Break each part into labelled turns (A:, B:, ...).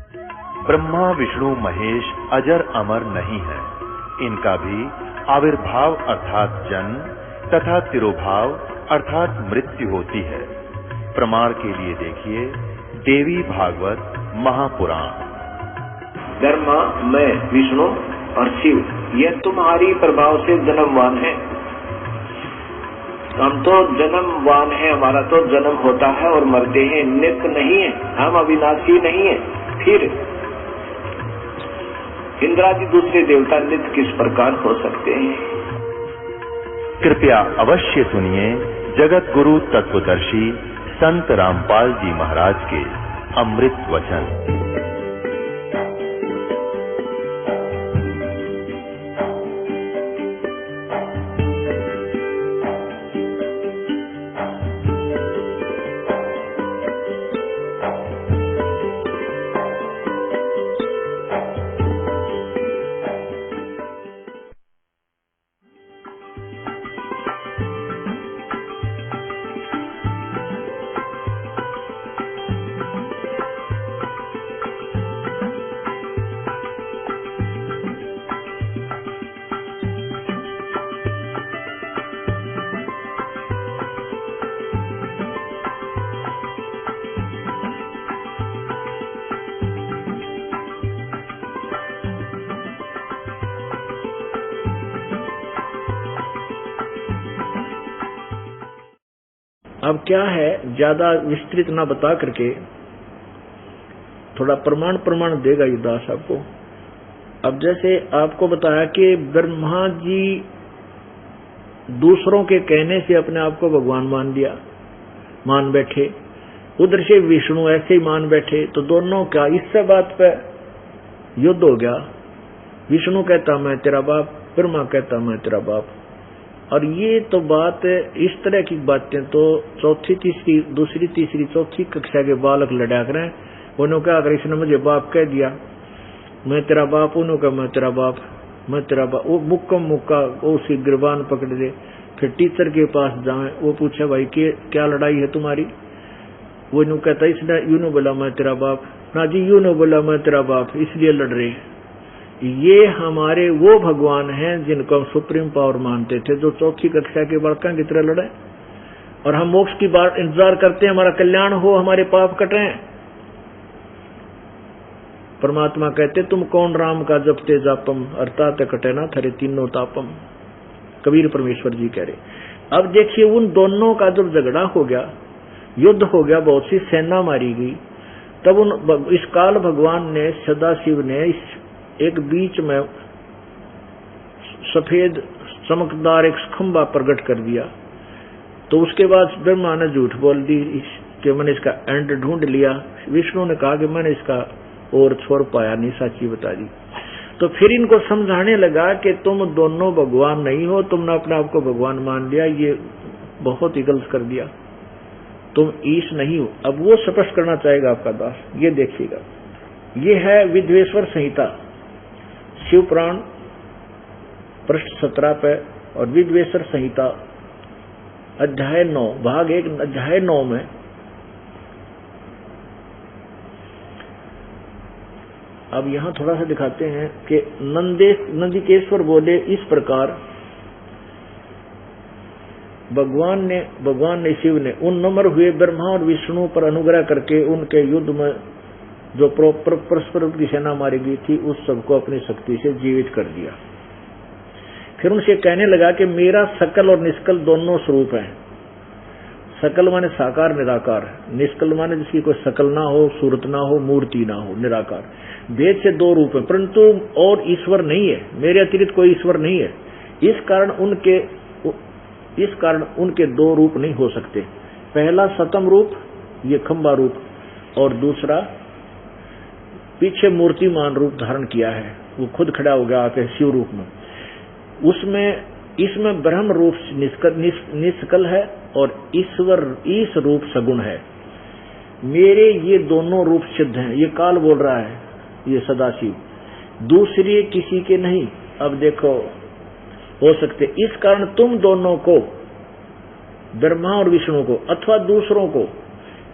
A: ब्रह्मा विष्णु महेश अजर अमर नहीं है। इनका भी आविर्भाव अर्थात जन्म तथा तिरोभाव अर्थात मृत्यु होती है। प्रमाण के लिए देखिए देवी भागवत महापुराण।
B: ब्रह्मा, मैं, विष्णु और शिव ये तुम्हारी प्रभाव से जन्मवान है। हम तो जन्मवान है, हमारा तो जन्म होता है और मरते हैं, नित्य नहीं है, हम अविनाशी नहीं है। फिर इंद्रादि दूसरे देवता नित्य किस प्रकार हो सकते हैं?
A: कृपया अवश्य सुनिए जगत गुरु तत्वदर्शी संत रामपाल जी महाराज के अमृत वचन।
C: अब क्या है, ज्यादा विस्तृत ना बता करके थोड़ा प्रमाण देगा ये दास आपको। अब जैसे आपको बताया कि ब्रह्मा जी दूसरों के कहने से अपने आप को भगवान मान बैठे, उधर से विष्णु ऐसे ही मान बैठे, तो दोनों का इससे बात पे युद्ध हो गया। विष्णु कहता मैं तेरा बाप, ब्रह्मा कहता मैं तेरा बाप। और ये तो बात, इस तरह की बातें तो चौथी तीसरी दूसरी तीसरी चौथी कक्षा के बालक लड़ा करें। उन्होंने कहा अगर इसने मुझे बाप कह दिया, मैं तेरा बाप, उन्होंने कहा मैं तेरा बाप, मैं तेरा बाप। वो मुक्का वो उसी गिरबान पकड़ ले, फिर टीचर के पास जाए, वो पूछे भाई क्या लड़ाई है तुम्हारी? वो यूं कहता इसने यूं बोला मैं तेरा बाप, ना जी यूं बोला मैं तेरा बाप, इसलिए लड़ रहे। ये हमारे वो भगवान हैं जिनको हम सुप्रीम पावर मानते थे, जो चौथी कक्षा के बालकों की तरह लड़े। और हम मोक्ष की बात इंतजार करते हैं, हमारा कल्याण हो, हमारे पाप कटे। परमात्मा कहते तुम कौन राम का जपते जापम, अर्थात कटे ना थरे तीनों तापम। कबीर परमेश्वर जी कह रहे। अब देखिए उन दोनों का जब झगड़ा हो गया, युद्ध हो गया, बहुत सी सेना मारी गई, तब इस काल भगवान ने, सदाशिव ने एक बीच में सफेद चमकदार एक खंभा प्रकट कर दिया। तो उसके बाद ब्रह्मा ने झूठ बोल दी कि मैंने इसका एंड ढूंढ लिया। विष्णु ने कहा कि मैंने इसका और छोड़ पाया नहीं, सच्ची बता दी। तो फिर इनको समझाने लगा कि तुम दोनों भगवान नहीं हो, तुमने अपने आप को भगवान मान लिया, ये बहुत ही गलत कर दिया, तुम ईश नहीं हो। अब वो स्पष्ट करना चाहेगा आपका दास, ये देखिएगा। ये है विद्वेश्वर संहिता, शिव पुराण पृष्ठ 17 पे, और विद्वेश्वर संहिता अध्याय 9 भाग 1 अध्याय 9 में अब यहां थोड़ा सा दिखाते हैं कि नंदिकेश्वर बोले इस प्रकार भगवान ने शिव ने उन नम्र हुए ब्रह्मा और विष्णु पर अनुग्रह करके उनके युद्ध में जो परस्पर की सेना मारी गई थी उस सबको अपनी शक्ति से जीवित कर दिया। फिर उनसे कहने लगा कि मेरा सकल और निष्कल दोनों स्वरूप हैं। सकल माने साकार निराकार, निष्कल माने जिसकी कोई सकल ना हो, सूरत ना हो, मूर्ति ना हो, निराकार। वेद से दो रूप है, परंतु और ईश्वर नहीं है, मेरे अतिरिक्त कोई ईश्वर नहीं है। इस कारण उनके दो रूप नहीं हो सकते। पहला सतम रूप, ये खंबा रूप, और दूसरा पीछे मूर्तिमान रूप धारण किया है, वो खुद खड़ा हो गया आके शिव रूप में। इसमें ब्रह्म रूप निष्कल है और ईश रूप सगुण है। मेरे ये दोनों रूप सिद्ध हैं, ये काल बोल रहा है, ये सदाशिव, दूसरे किसी के नहीं। अब देखो हो सकते, इस कारण तुम दोनों को, ब्रह्मा और विष्णु को अथवा दूसरों को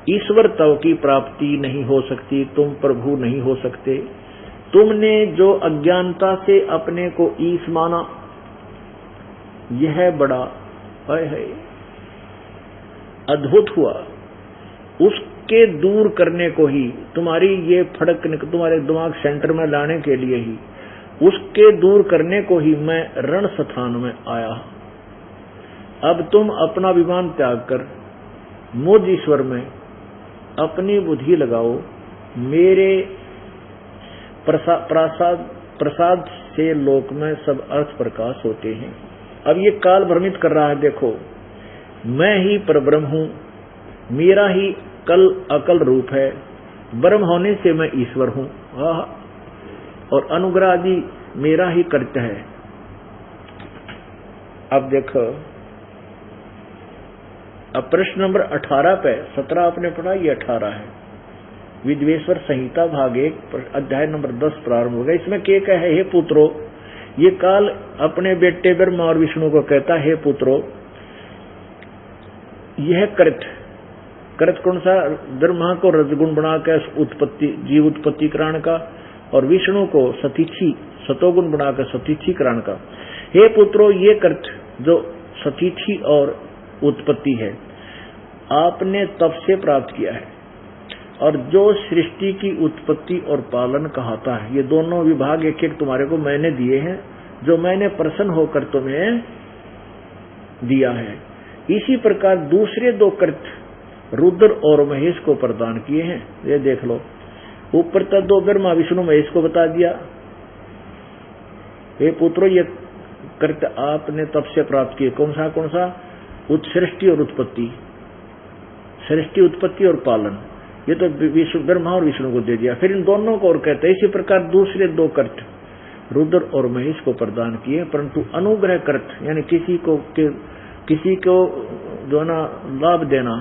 C: ईश्वर तव की प्राप्ति नहीं हो सकती, तुम प्रभु नहीं हो सकते। तुमने जो अज्ञानता से अपने को ईश माना, यह बड़ा है अद्भुत हुआ। उसके दूर करने को ही, तुम्हारी ये फड़क तुम्हारे दिमाग सेंटर में लाने के लिए ही, उसके दूर करने को ही मैं रण स्थान में आया। अब तुम अपना अभिमान त्याग कर मुझ ईश्वर में अपनी बुद्धि लगाओ। मेरे प्रसाद से लोक में सब अर्थ प्रकाश होते हैं। अब ये काल भ्रमित कर रहा है, देखो मैं ही परब्रह्म हूं, मेरा ही कल अकल रूप है, ब्रह्म होने से मैं ईश्वर हूं, और अनुग्रह आदि मेरा ही कर्तव्य है। अब देखो, अब प्रश्न नंबर 18 पे, 17 आपने पढ़ा, ये 18 है। विद्वेश्वर संहिता भाग 1 अध्याय नंबर 10 प्रारंभ होगा। इसमें क्या कहे, हे पुत्रो, ये काल अपने बेटे ब्रह्मा और विष्णु को कहता है, हे पुत्रो, यह कृत कौन सा? ब्रह्मा को रजगुण बनाकर उत्पत्ति, जीव उत्पत्ति कराण का, और विष्णु को सतोगुण बनाकर सतीथि कराण का। हे पुत्रो, ये कृत जो सतीथि और उत्पत्ति है, आपने तप से प्राप्त किया है, और जो सृष्टि की उत्पत्ति और पालन कहता है, ये दोनों विभाग एक एक तुम्हारे को मैंने दिए हैं, जो मैंने प्रसन्न होकर तुम्हें दिया है। इसी प्रकार दूसरे 2 कृत रुद्र और महेश को प्रदान किए हैं। ये देख लो, ऊपर तक 2 ब्रह्मा विष्णु महेश को बता दिया। हे पुत्रो, ये कृत आपने तब से प्राप्त किए। कौन सा? सृष्टि और उत्पत्ति, सृष्टि उत्पत्ति और पालन, ये तो ब्रह्मा और विष्णु को दे दिया। फिर इन दोनों को और कहते हैं, इसी प्रकार दूसरे 2 कृत रुद्र और महेश को प्रदान किए, परंतु अनुग्रह कृत यानी किसी को जो ना लाभ देना,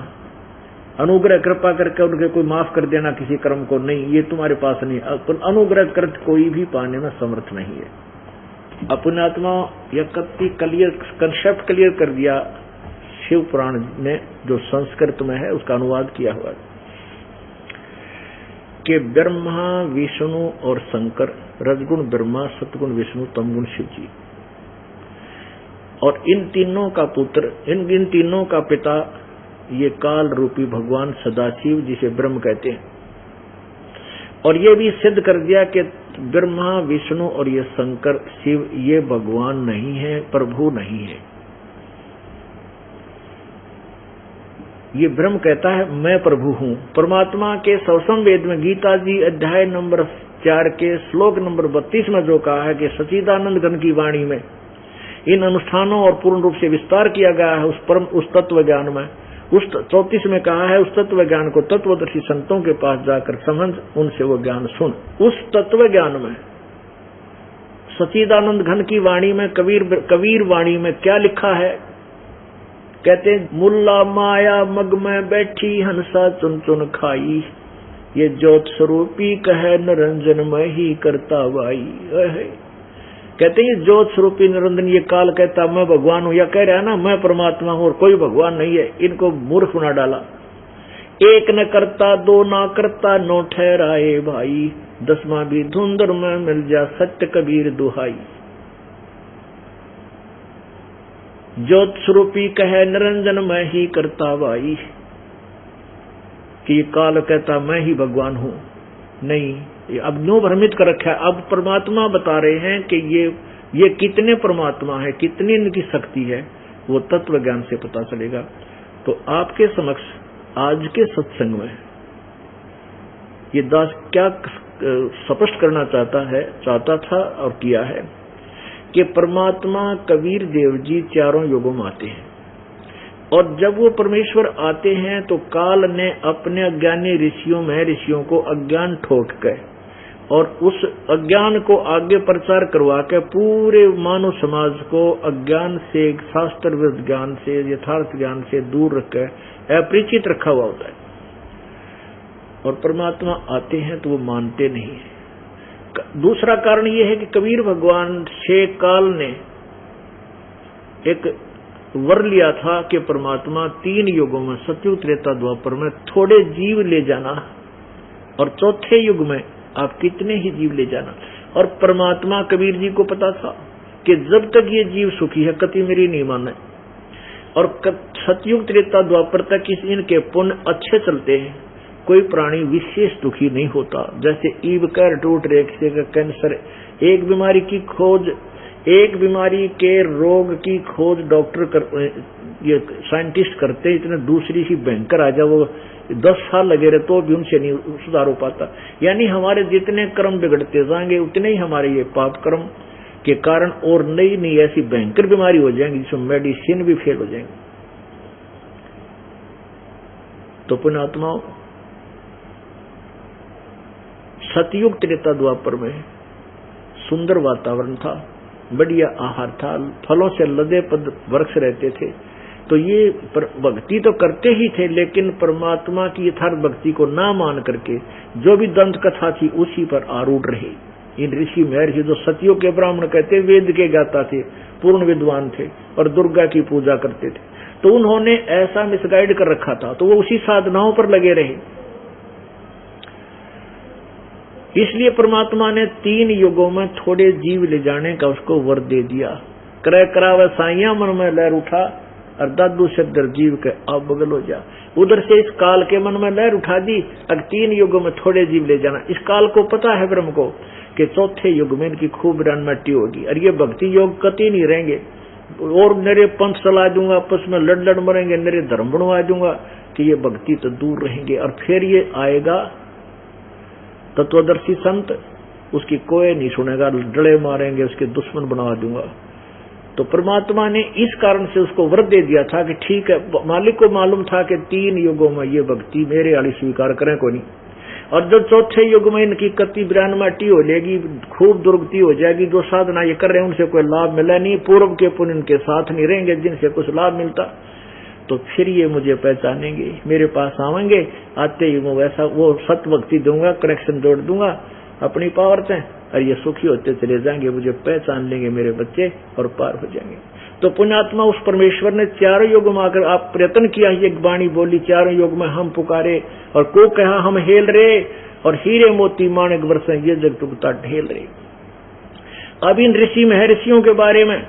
C: अनुग्रह कृपा करके उनके कोई माफ कर देना किसी कर्म को, नहीं, ये तुम्हारे पास नहीं। अनुग्रह कृत कोई भी पाने में समर्थ नहीं है। अपने आत्मा कंसेप्ट क्लियर कर दिया शिव पुराण ने, जो संस्कृत में है उसका अनुवाद किया हुआ है, कि ब्रह्मा विष्णु और शंकर, रजगुण ब्रह्मा, सतगुण विष्णु, तमगुण शिव जी, और इन तीनों का पुत्र, इन तीनों का पिता ये काल रूपी भगवान सदाशिव, जिसे ब्रह्म कहते हैं। और ये भी सिद्ध कर दिया कि ब्रह्मा विष्णु और ये शंकर शिव ये भगवान नहीं है, प्रभु नहीं है। ये ब्रह्म कहता है मैं प्रभु हूं। परमात्मा के 100वें वेद में गीता जी अध्याय नंबर 4 के श्लोक नंबर 32 में जो कहा है कि सच्चिदानंद घन की वाणी में इन अनुष्ठानों और पूर्ण रूप से विस्तार किया गया है उस तत्व ज्ञान में। उस 34 में कहा है, उस तत्व ज्ञान को तत्वदर्शी संतों के पास जाकर समझ, उनसे वो ज्ञान सुन। उस तत्व ज्ञान में सच्चिदानंद घन की वाणी में, कबीर वाणी में क्या लिखा है? कहते हैं, मुल्ला माया मग में बैठी हंसा चुन चुन खाई, ये ज्योत स्वरूपी कहे निरंजन में ही करता वाई। कहते हैं ज्योत स्वरूपी निरंजन, ये काल कहता मैं भगवान हूं, या कह रहा है ना मैं परमात्मा हूं और कोई भगवान नहीं है। इनको मूर्ख बना डाला। एक न करता, 2 ना करता, 9 ठहराए भाई, 10वां भी धुंधर में मिल जा सत्य कबीर दुहाई। ज्योत स्वरूपी कहे निरंजन मैं ही करता वाई, कि काल कहता मैं ही भगवान हूं। नहीं, अब न्यू भ्रमित कर रखा है। अब परमात्मा बता रहे हैं कि ये कितने परमात्मा है, कितनी इनकी शक्ति है, वो तत्व ज्ञान से पता चलेगा। तो आपके समक्ष आज के सत्संग में ये दास क्या स्पष्ट करना चाहता था और किया है कि परमात्मा कबीर देव जी 4 युगों में आते हैं, और जब वो परमेश्वर आते हैं तो काल ने अपने अज्ञानी ऋषियों को अज्ञान ठोक कर और उस अज्ञान को आगे प्रचार करवा के पूरे मानव समाज को अज्ञान से, शास्त्र विरुद्ध ज्ञान से, यथार्थ ज्ञान से दूर रखकर अपरिचित रखा हुआ होता है। और परमात्मा आते हैं तो वो मानते नहीं है। दूसरा कारण ये है कि कबीर भगवान से काल ने एक वर लिया था कि परमात्मा 3 युगों में, सतयुग त्रेता द्वापर में थोड़े जीव ले जाना और चौथे युग में आप कितने ही जीव ले जाना। और परमात्मा कबीर जी को पता था कि जब तक ये जीव सुखी है कति मेरी नहीं माने, और सतयुग त्रेता द्वापर तक इनके पुण्य अच्छे चलते हैं, कोई प्राणी विशेष दुखी नहीं होता। जैसे ईब कर टूट रेखे का कैंसर, एक बीमारी की खोज, एक बीमारी के रोग की खोज डॉक्टर ये साइंटिस्ट करते, इतने दूसरी ही भयंकर आ जाए, वो 10 साल लगे रहे तो भी उनसे नहीं सुधार हो पाता। यानी हमारे जितने कर्म बिगड़ते जाएंगे उतने ही हमारे ये पाप कर्म के कारण और नई नई ऐसी भयंकर बीमारी हो जाएंगी जिसमें मेडिसिन भी फेल हो जाएंगे। तो पुण्यात्माओं, सतयुग त्रेता द्वापर में सुंदर वातावरण था, बढ़िया आहार था, फलों से लदे पद वृक्ष रहते थे। तो ये भक्ति तो करते ही थे, लेकिन परमात्मा की यथार्थ भक्ति को ना मान करके जो भी दंत कथा थी उसी पर आरूढ़ रहे। इन ऋषि महर्षि जो सतियों के ब्राह्मण कहते, वेद के ज्ञाता थे, पूर्ण विद्वान थे और दुर्गा की पूजा करते थे, तो उन्होंने ऐसा मिसगाइड कर रखा था, तो वो उसी साधनाओं पर लगे रहे। इसलिए परमात्मा ने 3 युगों में थोड़े जीव ले जाने का उसको वर दे दिया। क्रय करावे साइया मन में लहर उठा और दादू से दर जीव के अब बगल हो जा। उधर से इस काल के मन में लहर उठा दी, अब 3 युगों में थोड़े जीव ले जाना। इस काल को पता है ब्रह्म को कि चौथे युग में इनकी खूब रनमट्टी होगी और ये भक्ति योग कति नहीं रहेंगे, और नरे पंथ चला दूंगा, आपस में लड़ मरेंगे, नरे धर्म बनवा दूंगा कि ये भक्ति तो दूर रहेंगे। और फिर ये आएगा तत्वदर्शी संत, उसकी कोई नहीं सुनेगा, डड़े मारेंगे, उसके दुश्मन बना दूंगा। तो परमात्मा ने इस कारण से उसको वर दे दिया था कि ठीक है, मालिक को मालूम था कि 3 युगों में ये भक्ति मेरे वाली स्वीकार करें को नहीं, और जब चौथे युग में इनकी कति ब्राह्मटी हो लेगी, खूब दुर्गति हो जाएगी, जो साधना ये कर रहे हैं उनसे कोई लाभ मिला नहीं, पूर्व के पुण्य इनके साथ नहीं रहेंगे जिनसे कुछ लाभ मिलता, तो फिर ये मुझे पहचानेंगे, मेरे पास आवेंगे, आते ही मैं वैसा वो सत भक्ति दूंगा, कनेक्शन जोड़ दूंगा अपनी पावर से, और ये सुखी होते चले जाएंगे, मुझे पहचान लेंगे मेरे बच्चे और पार हो जाएंगे। तो पुण्यात्मा उस परमेश्वर ने 4 युग में आकर आप प्रयत्न किया, एक वाणी बोली 4 युग में हम पुकारे, और को कहा हम हेल रे, और हीरे मोती माणिक बरसे ये जग टुकता ढेल रे। अब इन ऋषि महर्षियों के बारे में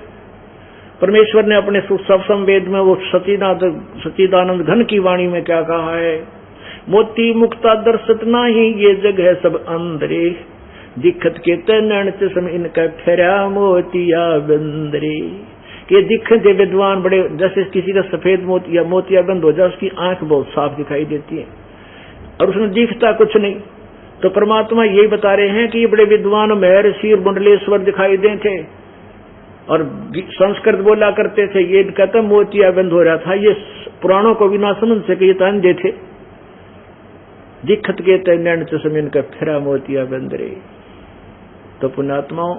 C: परमेश्वर ने अपने सप्तम वेद में वो सच्चिदानंद घन की वाणी में क्या कहा है, मोती मुक्ता दर्शत नाही ये जग है सब अंदरे, दिखत के तैन चश्म इनका फेरा मोतिया बंदरे। कि दिखते विद्वान बड़े, जैसे किसी का सफेद मोतिया बंद हो जाए, उसकी आंख बहुत साफ दिखाई देती है और उसमें दिखता कुछ नहीं। तो परमात्मा यही बता रहे हैं कि ये बड़े विद्वान महर्षि और मंडलेश्वर दिखाई दे थे और संस्कृत बोला करते थे, ये कहता मोतिया बंद हो रहा था, ये पुराणों को भी ना समझ सके, ये तो अंधे थे। दिखत के तैन चश्म इनका फिरा मोतिया बंद रे। तो पुण्यात्माओं,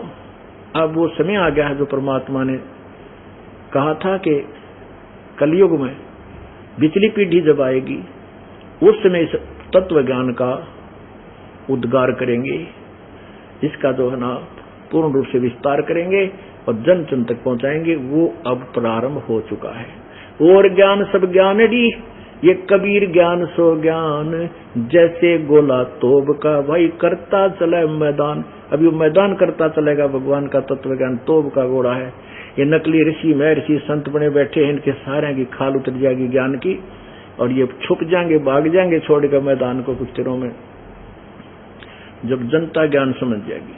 C: अब वो समय आ गया है जो परमात्मा ने कहा था कि कलयुग में पिछली पीढ़ी जब आएगी उस समय इस तत्व ज्ञान का उद्गार करेंगे, इसका जो है ना पूर्ण रूप से विस्तार करेंगे और जन जन तक पहुंचाएंगे। वो अब प्रारंभ हो चुका है। और ज्ञान सब ज्ञान डी, ये कबीर ज्ञान सो ज्ञान, जैसे गोला तोब का भाई करता चले मैदान। अब ये मैदान करता चलेगा भगवान का तत्व ज्ञान, तोब का घोड़ा है। ये नकली ऋषि महर्षि संत बने बैठे हैं, इनके सारे की खाल उतर जाएगी ज्ञान की, और ये छुप जाएंगे, भाग जाएंगे छोड़कर मैदान को कुछ दिनों में। जब जनता ज्ञान समझ जाएगी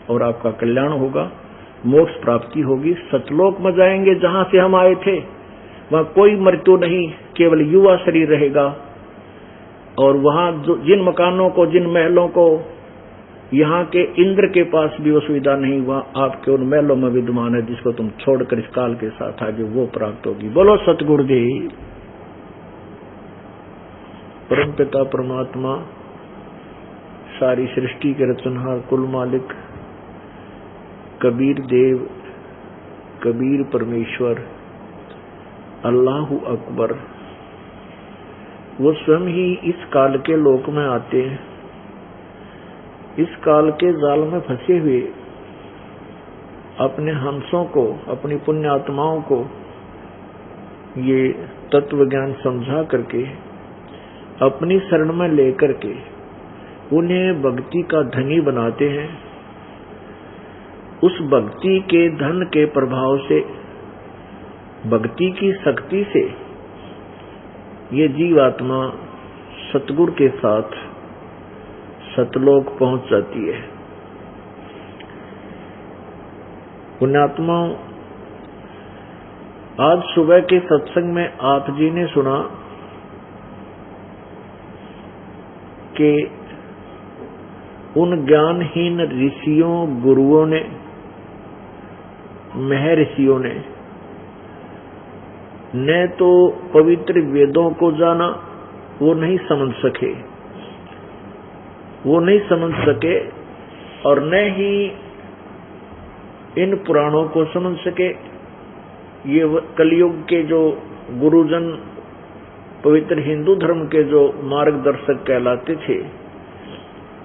C: और आपका कल्याण होगा, मोक्ष प्राप्ति होगी, सतलोक में जाएंगे जहां से हम आए थे, वहां कोई मृत्यु नहीं, केवल युवा शरीर रहेगा। और वहां जिन मकानों को, जिन महलों को यहाँ के इंद्र के पास भी वो सुविधा नहीं, वहां आपके उन महलों में विद्यमान है जिसको तुम छोड़कर इस काल के साथ आगे वो प्राप्त होगी। बोलो सतगुरुदेव। परम पिता परमात्मा, सारी सृष्टि के रचनहार, कुल मालिक, कबीर देव, कबीर परमेश्वर, अल्लाहु अकबर, वो स्वयं ही इस काल के लोक में आते हैं। इस काल के जाल में फंसे हुए अपने हंसों को, अपनी पुण्यात्माओं को ये तत्व ज्ञान समझा करके अपनी शरण में लेकर के उन्हें भक्ति का धनी बनाते हैं। उस भक्ति के धन के प्रभाव से, भक्ति की शक्ति से ये जीवात्मा सतगुरु के साथ सतलोक पहुंच जाती है। पुण्यात्माओं, आज सुबह के सत्संग में आप जी ने सुना कि उन ज्ञानहीन ऋषियों, गुरुओं ने, महर्षियों ने न तो पवित्र वेदों को जाना, वो नहीं समझ सके और न ही इन पुराणों को समझ सके। ये कलयुग के जो गुरुजन, पवित्र हिंदू धर्म के जो मार्गदर्शक कहलाते थे,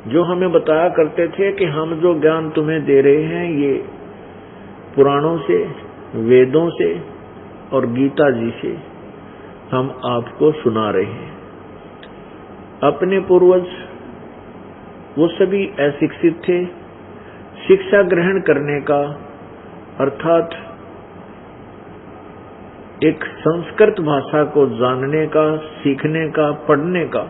C: जो हमें बताया करते थे कि हम जो ज्ञान तुम्हें दे रहे हैं ये पुराणों से, वेदों से और गीता जी से हम आपको सुना रहे हैं। अपने पूर्वज वो सभी अशिक्षित थे। शिक्षा ग्रहण करने का अर्थात एक संस्कृत भाषा को जानने का, सीखने का, पढ़ने का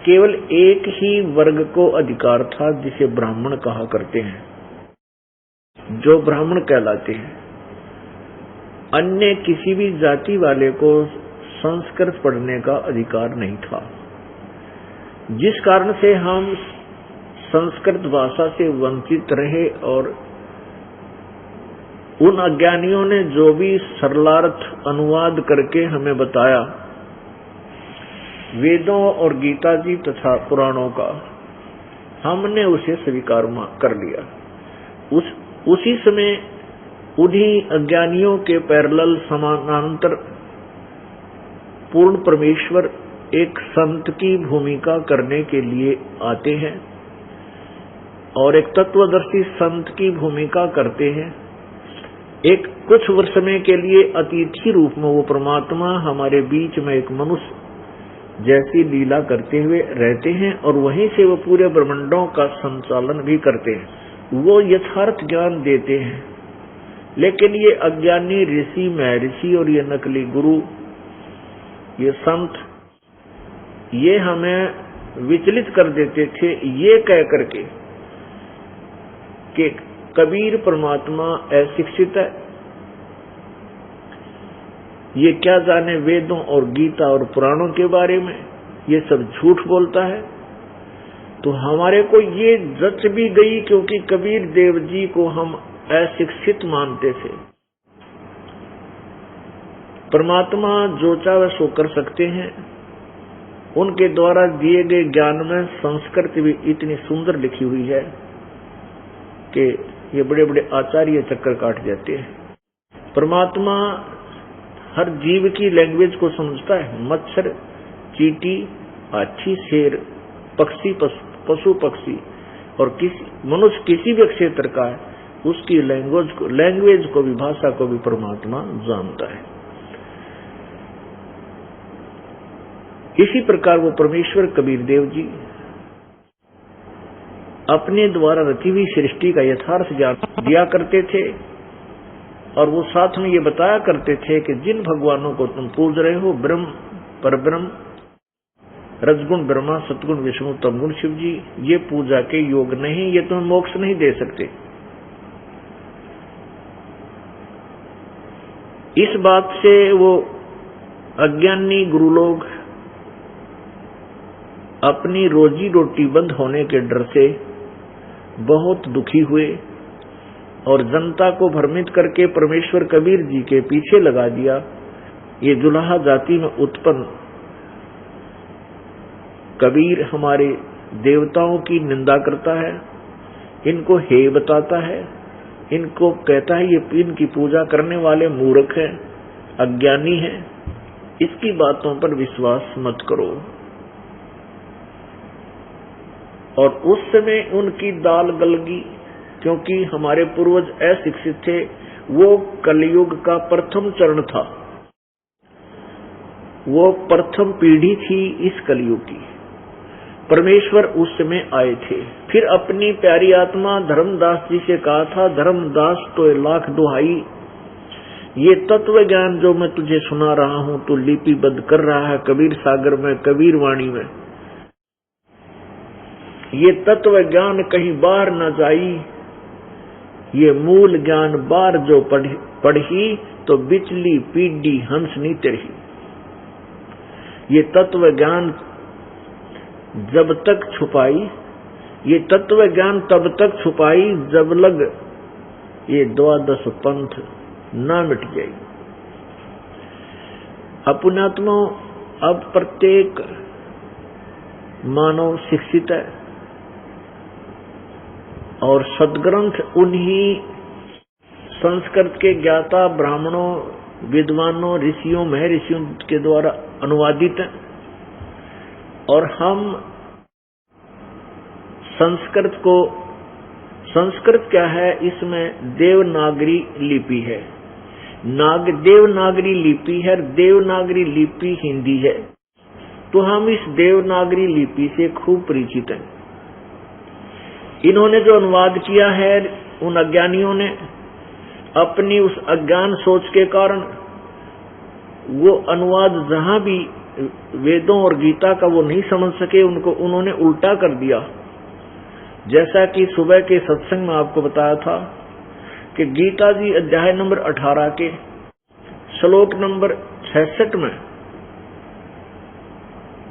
C: केवल एक ही वर्ग को अधिकार था, जिसे ब्राह्मण कहा करते हैं, जो ब्राह्मण कहलाते हैं। अन्य किसी भी जाति वाले को संस्कृत पढ़ने का अधिकार नहीं था, जिस कारण से हम संस्कृत भाषा से वंचित रहे। और उन अज्ञानियों ने जो भी सरलार्थ अनुवाद करके हमें बताया वेदों और गीता जी तथा पुराणों का, हमने उसे स्वीकार कर लिया। उसी समय उन्हीं अज्ञानियों के पैरेलल समानांतर पूर्ण परमेश्वर एक संत की भूमिका करने के लिए आते हैं और एक तत्वदर्शी संत की भूमिका करते हैं। एक कुछ समय के लिए अतिथि रूप में वो परमात्मा हमारे बीच में एक मनुष्य जैसी लीला करते हुए रहते हैं और वहीं से वो पूरे ब्रह्मांडों का संचालन भी करते हैं। वो यथार्थ ज्ञान देते हैं, लेकिन ये अज्ञानी ऋषि, महर्षि और ये नकली गुरु, ये संत, ये हमें विचलित कर देते थे ये कह करके कि कबीर परमात्मा अशिक्षित है, ये क्या जाने वेदों और गीता और पुराणों के बारे में, ये सब झूठ बोलता है। तो हमारे को ये जच भी गई, क्योंकि कबीर देव जी को हम अशिक्षित मानते थे। परमात्मा जो चाहे सो कर सकते हैं। उनके द्वारा दिए गए ज्ञान में संस्कृत भी इतनी सुंदर लिखी हुई है कि ये बड़े बड़े आचार्य चक्कर काट जाते हैं। परमात्मा हर जीव की लैंग्वेज को समझता है। मच्छर, चींटी, हाथी, शेर, पक्षी, पशु पक्षी और मनुष्य किसी भी क्षेत्र का है, उसकी लैंग्वेज को भी, भाषा को भी परमात्मा जानता है। इसी प्रकार वो परमेश्वर कबीर देव जी अपने द्वारा रची हुई सृष्टि का यथार्थ ज्ञान दिया करते थे और वो साथ में ये बताया करते थे कि जिन भगवानों को तुम पूज रहे हो, ब्रह्म, परब्रह्म, रजगुण ब्रह्मा, सतगुण विष्णु, तमगुण शिव जी, ये पूजा के योग नहीं, ये तुम्हें मोक्ष नहीं दे सकते। इस बात से वो अज्ञानी गुरु लोग अपनी रोजी रोटी बंद होने के डर से बहुत दुखी हुए और जनता को भ्रमित करके परमेश्वर कबीर जी के पीछे लगा दिया। ये जुलाहा जाति में उत्पन्न कबीर हमारे देवताओं की निंदा करता है, इनको हे बताता है, इनको कहता है ये इनकी पूजा करने वाले मूर्ख हैं, अज्ञानी हैं, इसकी बातों पर विश्वास मत करो। और उस समय उनकी दाल गलगी, क्योंकि हमारे पूर्वज अशिक्षित थे। वो कलयुग का प्रथम चरण था। वो प्रथम पीढ़ी थी इस कलयुग की। परमेश्वर उस समय आए थे। फिर अपनी प्यारी आत्मा धर्मदास जी से कहा था, धर्मदास तो लाख दुहाई, ये तत्व ज्ञान जो मैं तुझे सुना रहा हूं तो लिपिबद्ध कर रहा है कबीर सागर में, कबीर वाणी में, ये तत्व ज्ञान कहीं बाहर न जाई, ये मूल ज्ञान बार जो पढ़ी तो बिचली पीढ़ी हंस नी तेरी। ये तत्व ज्ञान जब तक छुपाई, ये तत्व ज्ञान तब तक छुपाई जब लग ये द्वादश पंथ ना मिट जाए। पुण्यात्मा, अब प्रत्येक मानव शिक्षित है और सदग्रंथ उन्हीं संस्कृत के ज्ञाता ब्राह्मणों, विद्वानों, ऋषियों, महर्षियों के द्वारा अनुवादित हैं और हम संस्कृत क्या है, इसमें देवनागरी लिपि है, देवनागरी लिपि है, देवनागरी लिपि हिंदी है, तो हम इस देवनागरी लिपि से खूब परिचित हैं। इन्होंने जो अनुवाद किया है, उन अज्ञानियों ने अपनी उस अज्ञान सोच के कारण वो अनुवाद जहां भी वेदों और गीता का वो नहीं समझ सके, उन्होंने उल्टा कर दिया। जैसा कि सुबह के सत्संग में आपको बताया था कि गीता जी अध्याय नंबर 18 के श्लोक नंबर 66 में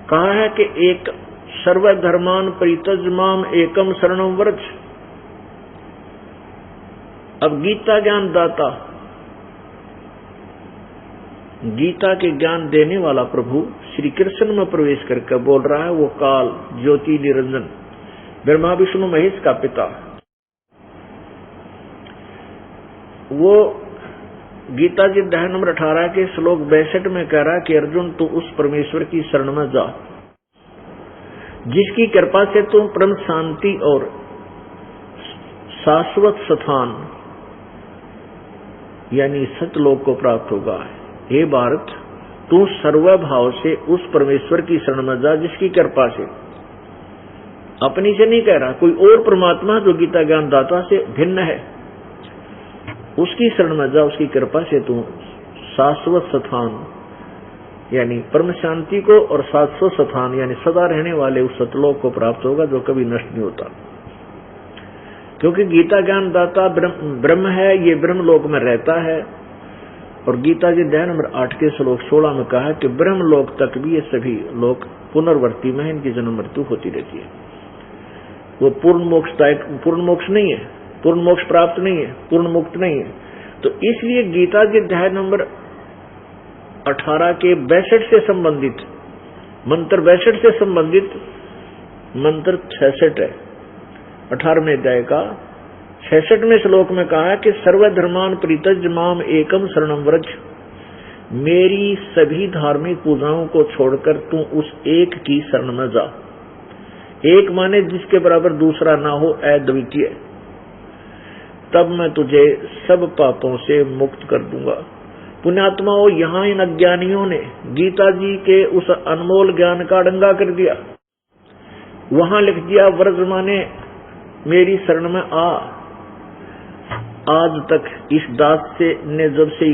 C: कहा है कि एक सर्वधर्मान परित्यज माम एकम शरणम व्रज। अब गीता ज्ञान दाता, गीता के ज्ञान देने वाला प्रभु श्री कृष्ण में प्रवेश करके बोल रहा है, वो काल ज्योति निरंजन ब्रह्मा विष्णु महेश का पिता, वो गीता जी अध्याय नंबर 18 के श्लोक 62 में कह रहा है कि अर्जुन तू उस परमेश्वर की शरण में जा जिसकी कृपा से तुम परम शांति और शाश्वत स्थान यानी सतलोक को प्राप्त होगा। हे भारत, तू सर्वभाव से उस परमेश्वर की शरण में जा जिसकी कृपा से, अपनी से नहीं कह रहा, कोई और परमात्मा जो गीता ज्ञान दाता से भिन्न है, उसकी शरण में जा, उसकी कृपा से तू शाश्वत स्थान यानी परम शांति को और शाश्वत स्थान यानी सदा रहने वाले उस सतलोक को प्राप्त होगा जो कभी नष्ट नहीं होता। क्योंकि गीता ज्ञान दाता ब्रह्म है, ये ब्रह्म लोक में रहता है। और गीता जी अध्याय नंबर 8 के श्लोक 16 में कहा है कि ब्रह्म लोक तक भी ये सभी लोग पुनर्वर्ती में, इनकी जन्म मृत्यु होती रहती है। वो पूर्ण मोक्ष नहीं है, पूर्ण मोक्ष प्राप्त नहीं है, पूर्ण मुक्त नहीं है। तो इसलिए गीता जी अध्याय नंबर 18 के 62 से संबंधित मंत्र 62 से संबंधित मंत्र 66 है। 18वें अध्याय का 66वें श्लोक में कहा है कि सर्वधर्मान परित्यज माम एकम शरणम व्रज, मेरी सभी धार्मिक पूजाओं को छोड़कर तू उस एक की शरण में जा। एक माने जिसके बराबर दूसरा ना हो, अद्वितीय, तब मैं तुझे सब पापों से मुक्त कर दूंगा। पुण्यात्माओं, यहाँ इन अज्ञानियों ने गीता जी के उस अनमोल ज्ञान का डंगा कर दिया। वहां लिख दिया व्रज माने मेरी शरण में आ। आज तक इस दास से ने जब से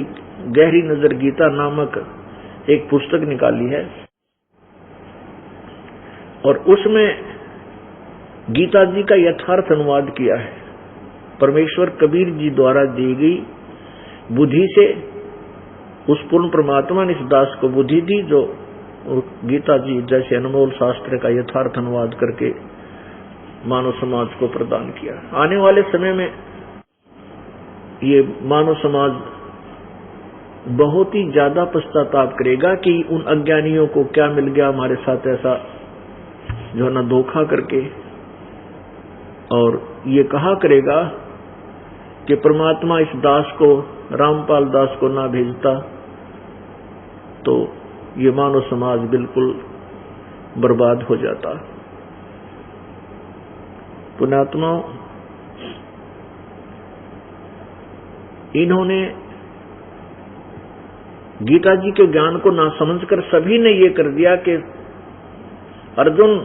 C: गहरी नजर गीता नामक एक पुस्तक निकाली है और उसमें गीता जी का यथार्थ अनुवाद किया है, परमेश्वर कबीर जी द्वारा दी गई बुद्धि से उस पूर्ण परमात्मा ने इस दास को बुद्धि दी जो गीता जी जैसे अनमोल शास्त्र का यथार्थ अनुवाद करके मानव समाज को प्रदान किया। आने वाले समय में ये मानव समाज बहुत ही ज्यादा पश्चाताप करेगा कि उन अज्ञानियों को क्या मिल गया हमारे साथ ऐसा, जो है ना धोखा करके, और ये कहा करेगा कि परमात्मा इस दास को, रामपाल दास को ना भेजता तो ये मानव समाज बिल्कुल बर्बाद हो जाता। पुण्यात्माओं, इन्होंने गीता जी के ज्ञान को ना समझकर सभी ने ये कर दिया कि अर्जुन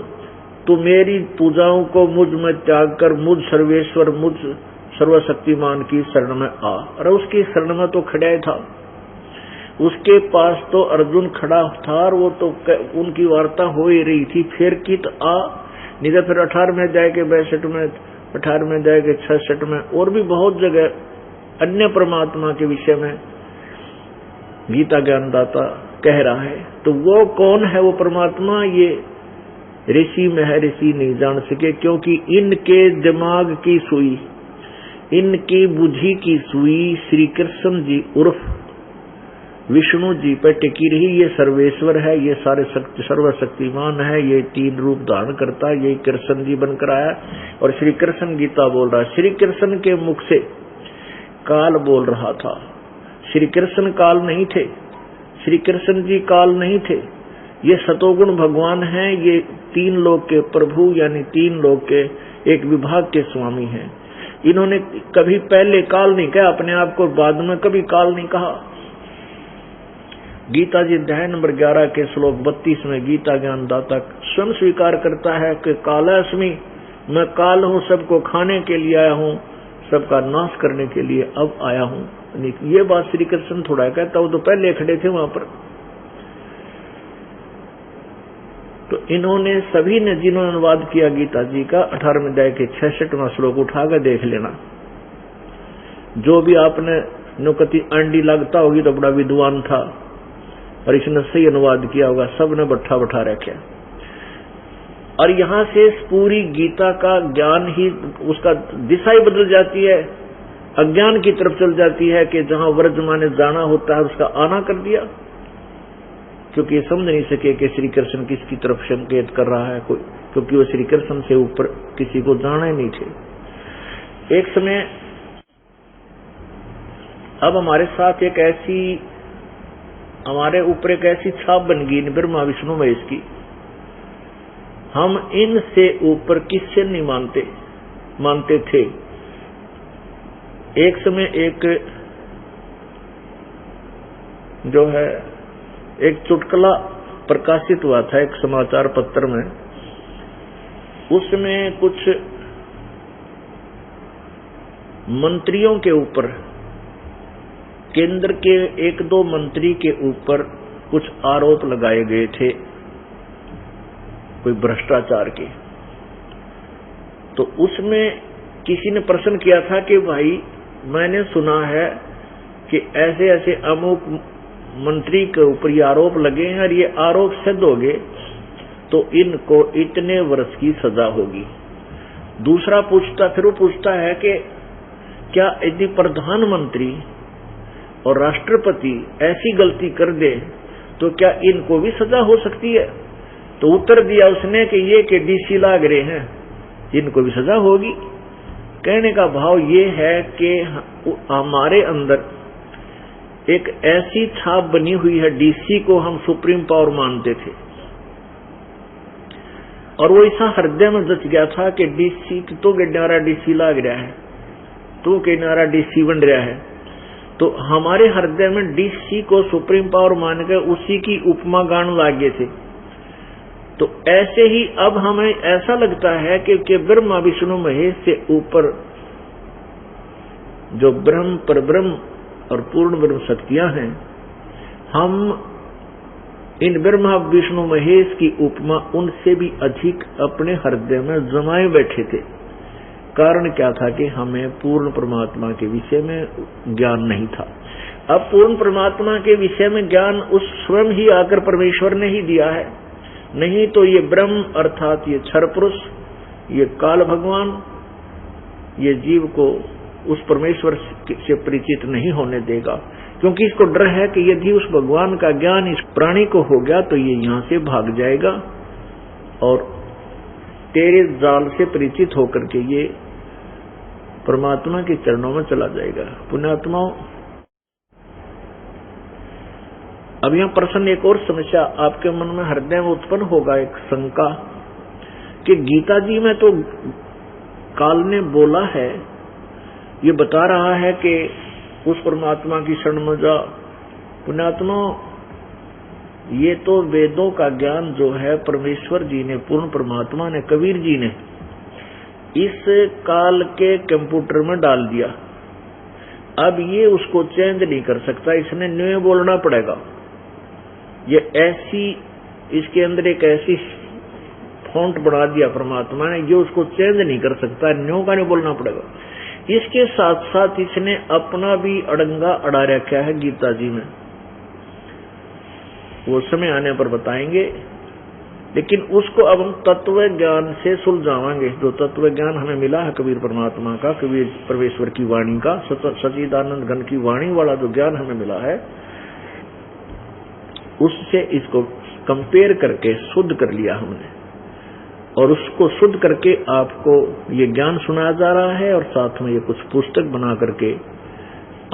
C: तू मेरी पूजाओं को मुझ में त्याग कर मुझ सर्वेश्वर, मुझ सर्वशक्तिमान की शरण में आ। और उसकी शरण में तो खड़ा ही था, उसके पास तो अर्जुन खड़ा था और वो तो उनकी वार्ता हो ही रही थी। फिर की तो आ, नहीं तो फिर 18 में जाएगा, 62 में, 18 में जाएगा, 66 में, और भी बहुत जगह अन्य परमात्मा के विषय में गीता ज्ञानदाता कह रहा है। तो वो कौन है वो परमात्मा, ये ऋषि में है, ऋषि नहीं जान सके, क्योंकि इनके दिमाग की सुई, इनकी बुद्धि की सुई श्री कृष्ण जी उर्फ विष्णु जी पर टिकी रही। ये सर्वेश्वर है, ये सारे सर्वशक्तिमान है, ये 3 रूप धारण करता है, ये कृष्ण जी बनकर आया। और श्री कृष्ण गीता बोल रहा है। श्री कृष्ण के मुख से काल बोल रहा था, श्री कृष्ण काल नहीं थे, श्री कृष्ण जी काल नहीं थे। ये सतोगुण भगवान हैं, ये 3 लोक के प्रभु यानी 3 लोक के एक विभाग के स्वामी हैं। इन्होंने कभी पहले काल नहीं कहा अपने आप को, बाद में कभी काल नहीं कहा। गीता जी अध्याय नंबर 11 के श्लोक 32 में गीता ज्ञानदाता स्वयं स्वीकार करता है कि कालास्मि, मैं काल हूँ, सबको खाने के लिए आया हूँ, सबका नाश करने के लिए अब आया हूँ। ये बात श्री कृष्ण थोड़ा कहता, वो तो पहले खड़े थे वहां पर। तो इन्होंने सभी ने जिन्होंने अनुवाद किया गीता जी का 18वें अध्याय के 66वां श्लोक उठाकर देख लेना। जो भी आपने नुकती अंडी लगता होगी तो बड़ा विद्वान था और इसने सही अनुवाद किया होगा, सबने बट्ठा बैठा रखा। और यहां से पूरी गीता का ज्ञान ही, उसका दिशा ही बदल जाती है, अज्ञान की तरफ चल जाती है कि जहां वर्तमान जाना होता है उसका आना कर दिया, क्योंकि ये समझ नहीं सके कि श्री कृष्ण किसकी तरफ संकेत कर रहा है कोई, क्योंकि वो श्री कृष्ण से ऊपर किसी को जाना ही नहीं थे। एक समय अब हमारे साथ एक ऐसी, हमारे ऊपर एक ऐसी छाप बन गई ब्रह्मा विष्णु महेश की, हम इनसे ऊपर किससे नहीं मानते थे। एक समय एक जो है एक चुटकुला प्रकाशित हुआ था एक समाचार पत्र में, उसमें कुछ मंत्रियों के ऊपर, केंद्र के 1-2 मंत्री के ऊपर कुछ आरोप लगाए गए थे कोई भ्रष्टाचार के। तो उसमें किसी ने प्रश्न किया था कि भाई मैंने सुना है कि ऐसे ऐसे अमुक मंत्री के ऊपर ये आरोप लगे हैं और ये आरोप सिद्ध हो गए तो इनको इतने वर्ष की सजा होगी। दूसरा फिर वो पूछता है कि क्या यदि प्रधानमंत्री और राष्ट्रपति ऐसी गलती कर दे तो क्या इनको भी सजा हो सकती है? तो उत्तर दिया उसने कि ये के डीसी लाग रहे हैं, इनको भी सजा होगी। कहने का भाव ये है कि हमारे अंदर एक ऐसी छाप बनी हुई है, डीसी को हम सुप्रीम पावर मानते थे और वो ऐसा हृदय में जच गया था कि डीसी तो गड्ढारा डीसी लाग रहा है, तो किनारा डीसी बन रहा है। तो हमारे हृदय में डीसी को सुप्रीम पावर मानकर उसी की उपमा गान लागे थे। तो ऐसे ही अब हमें ऐसा लगता है कि ब्रह्मा विष्णु महेश से ऊपर जो ब्रह्म परब्रह्म और पूर्ण ब्रह्म शक्तियां हैं, हम इन ब्रह्मा विष्णु महेश की उपमा उनसे भी अधिक अपने हृदय में जमाए बैठे थे। कारण क्या था कि हमें पूर्ण परमात्मा के विषय में ज्ञान नहीं था। अब पूर्ण परमात्मा के विषय में ज्ञान उस स्वयं ही आकर परमेश्वर ने ही दिया है, नहीं तो ये ब्रह्म अर्थात ये क्षर पुरुष, ये काल भगवान, ये जीव को उस परमेश्वर से परिचित नहीं होने देगा, क्योंकि इसको डर है कि यदि उस भगवान का ज्ञान इस प्राणी को हो गया तो ये यहाँ से भाग जाएगा और तेरे जाल से परिचित होकर के ये परमात्मा के चरणों में चला जाएगा। पुण्यात्माओं, अब यहाँ प्रश्न एक और समस्या आपके मन में हृदय में उत्पन्न होगा, एक शंका कि गीता जी में तो काल ने बोला है, ये बता रहा है कि उस परमात्मा की शरण में जा, पुण्यात्मा, ये तो वेदों का ज्ञान जो है परमेश्वर जी ने, पूर्ण परमात्मा ने, कबीर जी ने इस काल के कंप्यूटर में डाल दिया। अब ये उसको चेंज नहीं कर सकता, इसने न्यू बोलना पड़ेगा। ये ऐसी, इसके अंदर एक ऐसी फॉन्ट बना दिया परमात्मा ने, ये उसको चेंज नहीं कर सकता, न्यू का नहीं बोलना पड़ेगा। इसके साथ साथ इसने अपना भी अड़ंगा अड़ा रखा है गीता जी में, वो समय आने पर बताएंगे। लेकिन उसको अब हम तत्व ज्ञान से सुलझावांगे। जो तत्व ज्ञान हमें मिला है कबीर परमात्मा का, कबीर परमेश्वर की वाणी का, सच्चिदानंद घन की वाणी वाला जो ज्ञान हमें मिला है, उससे इसको कंपेयर करके शुद्ध कर लिया हमने, और उसको शुद्ध करके आपको ये ज्ञान सुनाया जा रहा है। और साथ में ये कुछ पुस्तक बना करके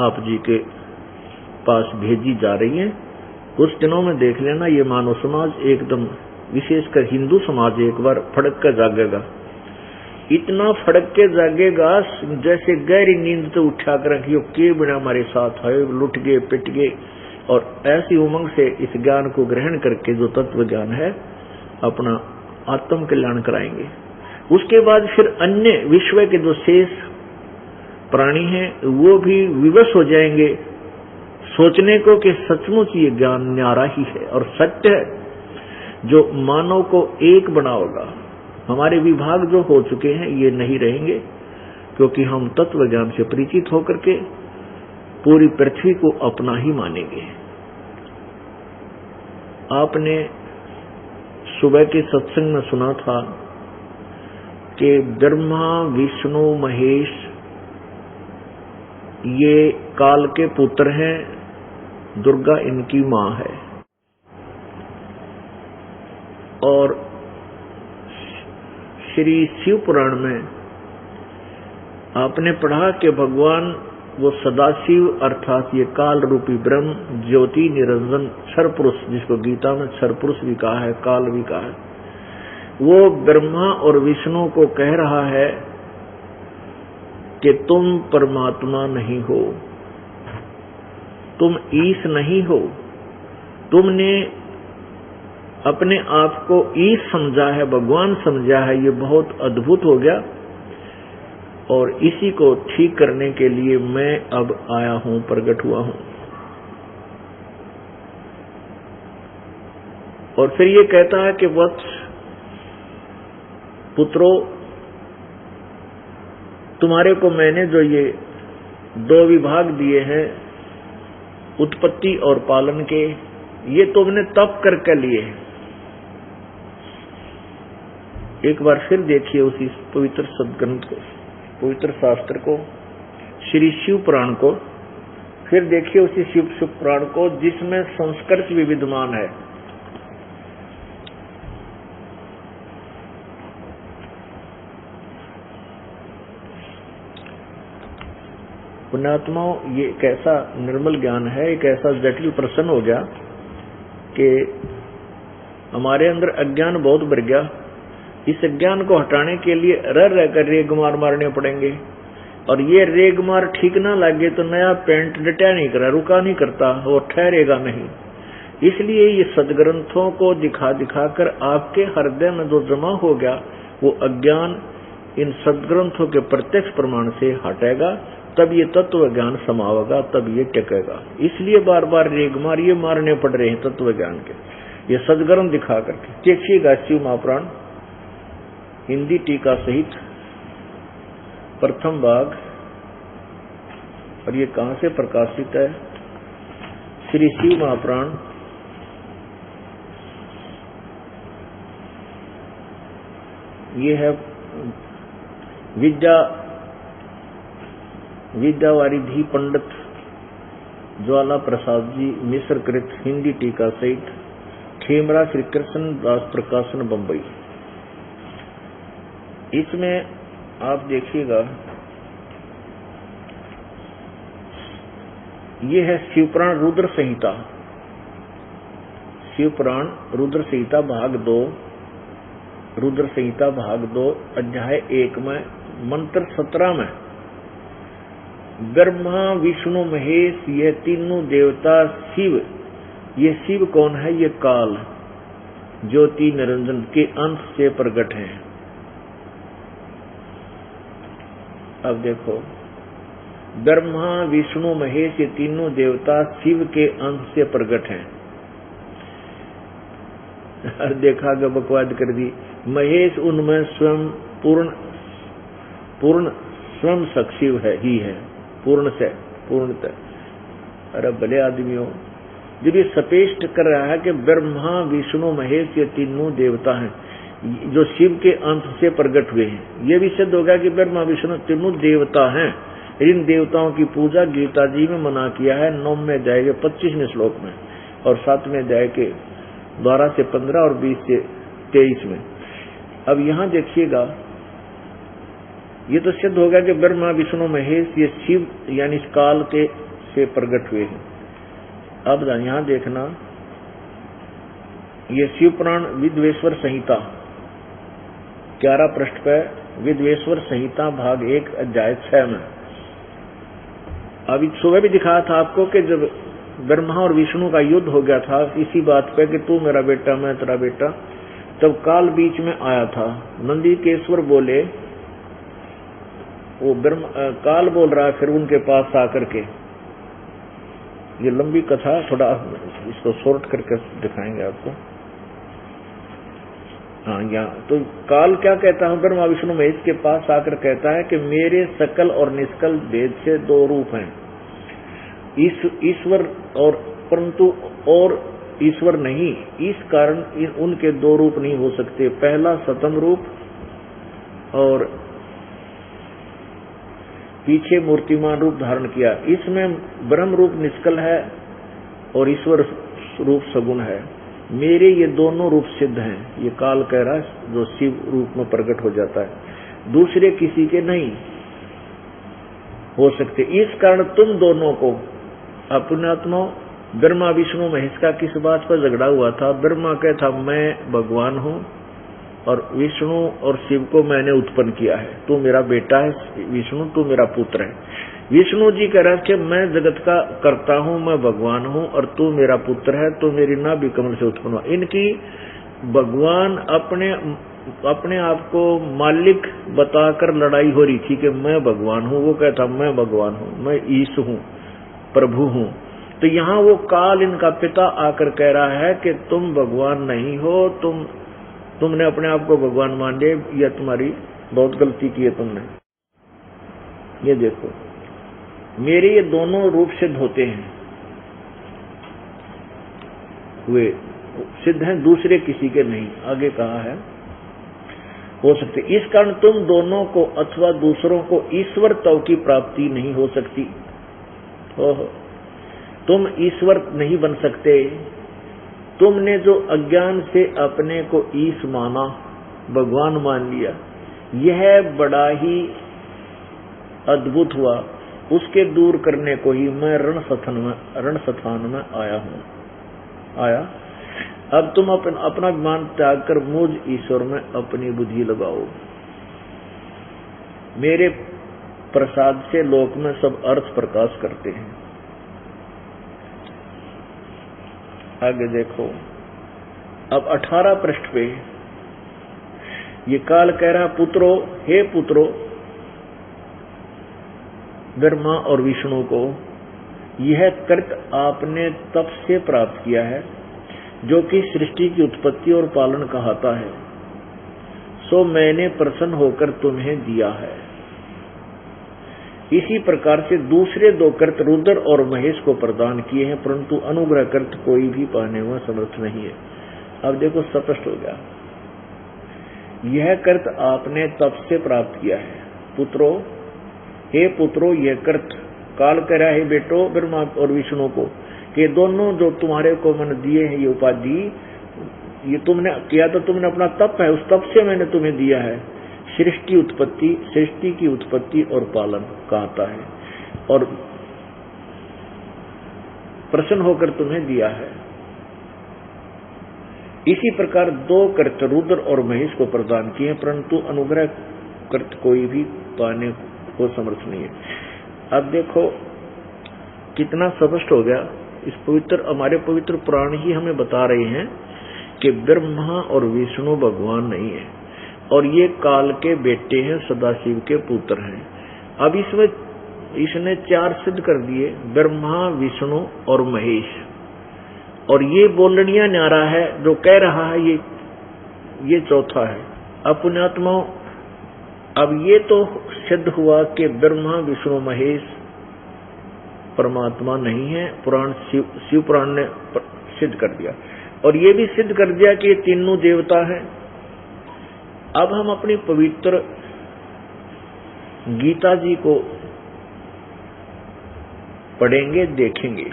C: आप जी के पास भेजी जा रही है। कुछ दिनों में देख लेना, ये मानव समाज एकदम, विशेषकर हिंदू समाज, एक बार फड़क कर जागेगा। इतना फड़क के जागेगा जैसे गहरी नींद से उठा कर रखियो के बिना हमारे साथ है, लुट गए, पिट गए। और ऐसी उमंग से इस ज्ञान को ग्रहण करके जो तत्व ज्ञान है अपना आत्म कल्याण कराएंगे। उसके बाद फिर अन्य विश्व के जो शेष प्राणी हैं वो भी विवश हो जाएंगे सोचने को कि सचमुच ये ज्ञान न्यारा ही है और सत्य है, जो मानव को एक बनाओगा। हमारे विभाग जो हो चुके हैं ये नहीं रहेंगे, क्योंकि हम तत्व ज्ञान से परिचित होकर के पूरी पृथ्वी को अपना ही मानेंगे। आपने सुबह के सत्संग में सुना था कि ब्रह्मा, विष्णु, महेश ये काल के पुत्र हैं, दुर्गा इनकी मां है। और श्री शिव पुराण में आपने पढ़ा कि भगवान वो सदाशिव अर्थात ये काल रूपी ब्रह्म, ज्योति निरंजन क्षर पुरुष, जिसको गीता में क्षर पुरुष भी कहा है, काल भी कहा है, वो ब्रह्मा और विष्णु को कह रहा है कि तुम परमात्मा नहीं हो, तुम ईश नहीं हो, तुमने अपने आप को ईश समझा है, भगवान समझा है। ये बहुत अद्भुत हो गया और इसी को ठीक करने के लिए मैं अब आया हूं, प्रकट हुआ हूं। और फिर ये कहता है कि वत्स पुत्रो, तुम्हारे को मैंने जो ये दो विभाग दिए हैं उत्पत्ति और पालन के, ये तुमने तप करके लिए। एक बार फिर देखिए उसी पवित्र सदग्रंथ को, पवित्र शास्त्र को, श्री शिव पुराण को, फिर देखिए उसी शिव पुराण को जिसमें संस्कृत भी विद्यमान है। पुण्यात्माओं, ये एक ऐसा निर्मल ज्ञान है, एक ऐसा जटिल प्रश्न हो गया कि हमारे अंदर अज्ञान बहुत बढ़ गया। इस अज्ञान को हटाने के लिए रह कर रेगमार मारने पड़ेंगे, और ये रेगमार ठीक ना लगे तो नया पेंट डटा नहीं करा, रुका नहीं करता, वो ठहरेगा नहीं। इसलिए ये सदग्रंथों को दिखा दिखा कर आपके हृदय में जो जमा हो गया वो अज्ञान इन सदग्रंथों के प्रत्यक्ष प्रमाण से हटेगा, तब ये तत्व ज्ञान समावेगा, तब ये टिकेगा। इसलिए बार बार रेगमार ये मारने पड़ रहे हैं तत्व ज्ञान के, ये सदग्रंथ दिखा करके। देखिएगा शिव महापुराण हिंदी टीका सहित प्रथम भाग, और ये कहां से प्रकाशित है? श्री शिव महापुराण ये है विद्यावारिधि पंडित ज्वाला प्रसाद जी मिश्र कृत हिंदी टीका सहित खेमरा श्री कृष्ण दास प्रकाशन बंबई। इसमें आप देखिएगा ये है शिवपुराण रुद्र संहिता, शिवपुराण रुद्र संहिता भाग 2, रुद्र संहिता भाग 2 अध्याय 1 में मंत्र 17 में ब्रह्मा विष्णु महेश ये तीनों देवता शिव, ये शिव कौन है? ये काल ज्योति निरंजन के अंश से प्रकट है। अब देखो, ब्रह्मा विष्णु महेश ये तीनों देवता शिव के अंश से प्रकट हैं। देखा कि बकवाद कर दी। महेश उनमें स्वयं पूर्ण स्वयं शिव है ही है, पूर्णतः। अरे भले आदमियों, जब ये स्पष्ट कर रहा है कि ब्रह्मा विष्णु महेश ये तीनों देवता हैं जो शिव के अंश से प्रकट हुए हैं, ये भी सिद्ध होगा कि ब्रह्मा विष्णु तीनों देवता हैं। इन देवताओं की पूजा गीता जी में मना किया है 9वें अध्याय के 25वें श्लोक में और 7वें अध्याय के 12 से 15 और 20 से 23 में। अब यहाँ देखिएगा, ये तो सिद्ध होगा कि ब्रह्मा विष्णु महेश ये शिव यानी इस काल के से प्रकट हुए हैं। अब यहाँ देखना, ये शिव पुराण विद्वेश्वर संहिता 11 पृष्ठ पर, विद्वेश्वर संहिता भाग 1 अध्याय 6 में। अभी सुबह भी दिखाया था आपको कि जब ब्रह्मा और विष्णु का युद्ध हो गया था इसी बात पे कि तू मेरा बेटा मैं तेरा बेटा, तब काल बीच में आया था। नंदीकेश्वर बोले, वो काल बोल रहा है फिर उनके पास आकर के, ये लंबी कथा, थोड़ा इसको शॉर्ट करके दिखाएंगे आपको। हाँ, यहाँ तो काल क्या कहता है, ब्रह्मा विष्णु महेश के पास आकर कहता है कि मेरे सकल और निष्कल भेद से 2 रूप हैं, ईश्वर और परंतु और ईश्वर नहीं, इस कारण उनके 2 रूप नहीं हो सकते। पहला सतम रूप और पीछे मूर्तिमान रूप धारण किया, इसमें ब्रह्म रूप निष्कल है और ईश्वर रूप सगुण है। मेरे ये दोनों रूप सिद्ध हैं, ये काल कह रहा है, जो शिव रूप में प्रकट हो जाता है, दूसरे किसी के नहीं हो सकते। इस कारण तुम दोनों को अपने आत्मा ब्रह्मा विष्णु महेश का किस बात पर झगड़ा हुआ था? ब्रह्मा कहता मैं भगवान हूँ और विष्णु और शिव को मैंने उत्पन्न किया है, तू मेरा बेटा है, विष्णु तू मेरा पुत्र है। विष्णु जी कह रहा है कि मैं जगत का करता हूँ, मैं भगवान हूँ और तू मेरा पुत्र है, तू मेरी नाभि कमल से उत्पन्न हुआ। इनकी भगवान अपने आप को मालिक बताकर लड़ाई हो रही थी कि मैं भगवान हूँ, वो कहता मैं भगवान हूँ, मैं ईश हूँ, प्रभु हूँ। तो यहाँ वो काल इनका पिता आकर कह रहा है कि तुम भगवान नहीं हो, तुमने अपने आप को भगवान मान लिया, या तुम्हारी बहुत गलती की है तुमने। ये देखो, मेरे ये दोनों रूप सिद्ध होते हैं, वे सिद्ध हैं, दूसरे किसी के नहीं। आगे कहा है हो सकते, इस कारण तुम दोनों को अथवा दूसरों को ईश्वर तव की प्राप्ति नहीं हो सकती। तुम ईश्वर नहीं बन सकते। तुमने जो अज्ञान से अपने को ईश माना, भगवान मान लिया, यह बड़ा ही अद्भुत हुआ। उसके दूर करने को ही मैं रणस्थान में आया। अब तुम अपना ज्ञान त्याग कर मुझ ईश्वर में अपनी बुद्धि लगाओ। मेरे प्रसाद से लोक में सब अर्थ प्रकाश करते हैं। आगे देखो, अब 18 पृष्ठ पे ये काल कह रहा, पुत्रो, हे पुत्रो, ब्रह्मा और विष्णु को यह कृत आपने तप से प्राप्त किया है जो कि सृष्टि की उत्पत्ति और पालन कहता है, सो मैंने प्रसन्न होकर तुम्हें दिया है। इसी प्रकार से दूसरे 2 कृत रुद्र और महेश को प्रदान किए हैं, परंतु अनुग्रह कृत कोई भी पाने में समर्थ नहीं है। अब देखो स्पष्ट हो गया, यह कृत आपने तप से प्राप्त किया है। पुत्रो, हे पुत्रो, यह कृत काल कह रहा है बेटो ब्रह्मा और विष्णु को कि दोनों जो तुम्हारे को मैंने दिए हैं ये उपाधि, ये तुमने किया तो तुमने अपना तप है, उस तप से मैंने तुम्हें दिया है। सृष्टि की उत्पत्ति और पालन कहता है और प्रसन्न होकर तुम्हें दिया है। इसी प्रकार 2 कृत रुद्र और महेश को प्रदान किए, परंतु अनुग्रह कृत कोई भी पाने को समर्थ नहीं है। अब देखो कितना स्पष्ट हो गया। इस पवित्र हमारे पवित्र पुराण ही हमें बता रहे हैं कि ब्रह्मा और विष्णु भगवान नहीं है और ये काल के बेटे हैं, सदाशिव के पुत्र हैं। अब इसमें इसने 4 सिद्ध कर दिए, ब्रह्मा, विष्णु और महेश। और ये बोलनिया न्यारा है जो कह रहा है ये चौथा है। अब पुण्यात्माओं, अब ये तो सिद्ध हुआ कि ब्रह्मा, विष्णु, महेश परमात्मा नहीं है। पुराण शिव पुराण ने सिद्ध कर दिया और ये भी सिद्ध कर दिया कि ये तीनों देवता हैं। अब हम अपनी पवित्र गीता जी को पढ़ेंगे, देखेंगे।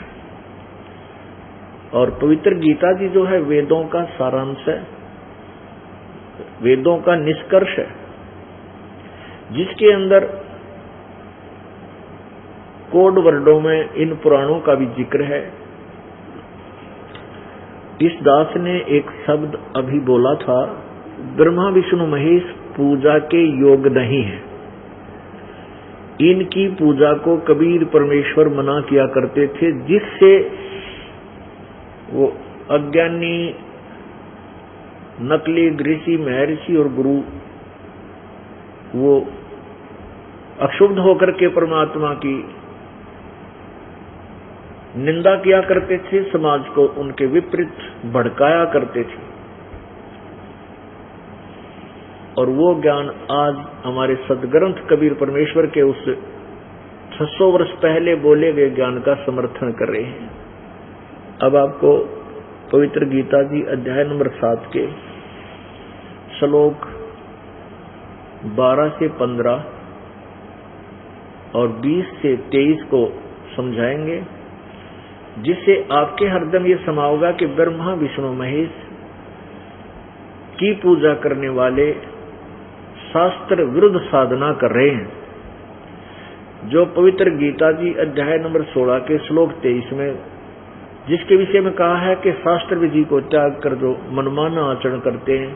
C: और पवित्र गीता जी जो है वेदों का सारांश है, वेदों का निष्कर्ष है, जिसके अंदर कोड वर्डों में इन पुराणों का भी जिक्र है। इस दास ने एक शब्द अभी बोला था, ब्रह्मा विष्णु महेश पूजा के योग नहीं है। इनकी पूजा को कबीर परमेश्वर मना किया करते थे, जिससे वो अज्ञानी नकली ऋषि, महर्षि और गुरु वो अक्षुब्ध होकर के परमात्मा की निंदा किया करते थे, समाज को उनके विपरीत भड़काया करते थे। और वो ज्ञान आज हमारे सदग्रंथ कबीर परमेश्वर के उस 600 वर्ष पहले बोले गए ज्ञान का समर्थन कर रहे हैं। अब आपको पवित्र गीता जी अध्याय नंबर 7 के श्लोक 12 से 15 और 20 से 23 को समझाएंगे, जिससे आपके हरदम ये समाओगा कि ब्रह्मा विष्णु महेश की पूजा करने वाले शास्त्र विरुद्ध साधना कर रहे हैं। जो पवित्र गीता जी अध्याय नंबर 16 के श्लोक 23 में जिसके विषय में कहा है कि शास्त्र विधि को त्याग कर जो मनमाना आचरण करते हैं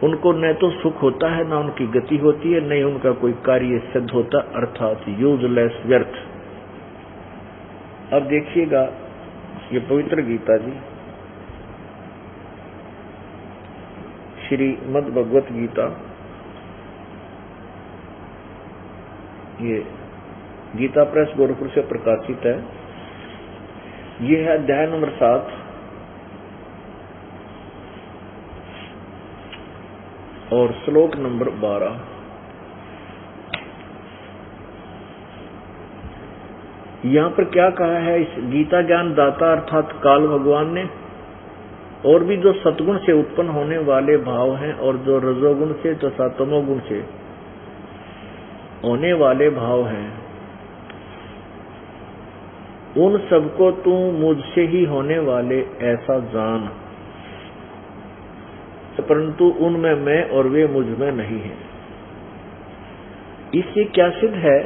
C: उनको न तो सुख होता है, न उनकी गति होती है, न ही उनका कोई कार्य सिद्ध होता, अर्थात यूजलेस, व्यर्थ। अब देखिएगा ये पवित्र गीता जी श्रीमद् भगवत गीता, ये गीता प्रेस गोरखपुर से प्रकाशित है। ये है अध्याय नंबर 7 और श्लोक नंबर 12। यहाँ पर क्या कहा है इस गीता ज्ञान दाता अर्थात काल भगवान ने, और भी जो सतगुण से उत्पन्न होने वाले भाव हैं और जो रजोगुण से तथा तमोगुण से होने वाले भाव हैं, उन सबको तू मुझसे ही होने वाले ऐसा जान, परंतु उनमें मैं और वे मुझ में नहीं है। इससे क्या सिद्ध है?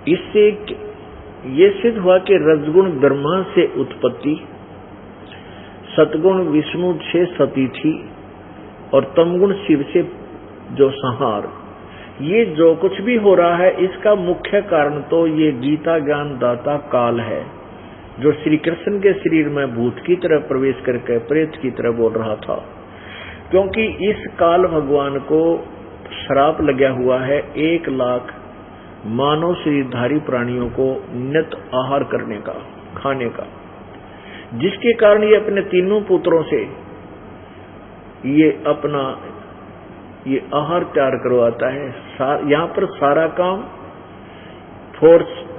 C: इससे ये सिद्ध हुआ कि रजगुण ब्रह्मा से उत्पत्ति, सतगुण विष्णु से सती थी और तमगुण शिव से जो संहार, ये जो कुछ भी हो रहा है इसका मुख्य कारण तो ये गीता ज्ञान दाता काल है, जो श्री कृष्ण के शरीर में भूत की तरह प्रवेश करके प्रेत की तरह बोल रहा था। क्योंकि इस काल भगवान को श्राप लगा हुआ है 1 लाख मानव शरीरधारी प्राणियों को नित आहार करने का, खाने का, जिसके कारण ये अपने तीनों पुत्रों से ये अपना ये आहार तैयार करवाता है। यहाँ पर सारा काम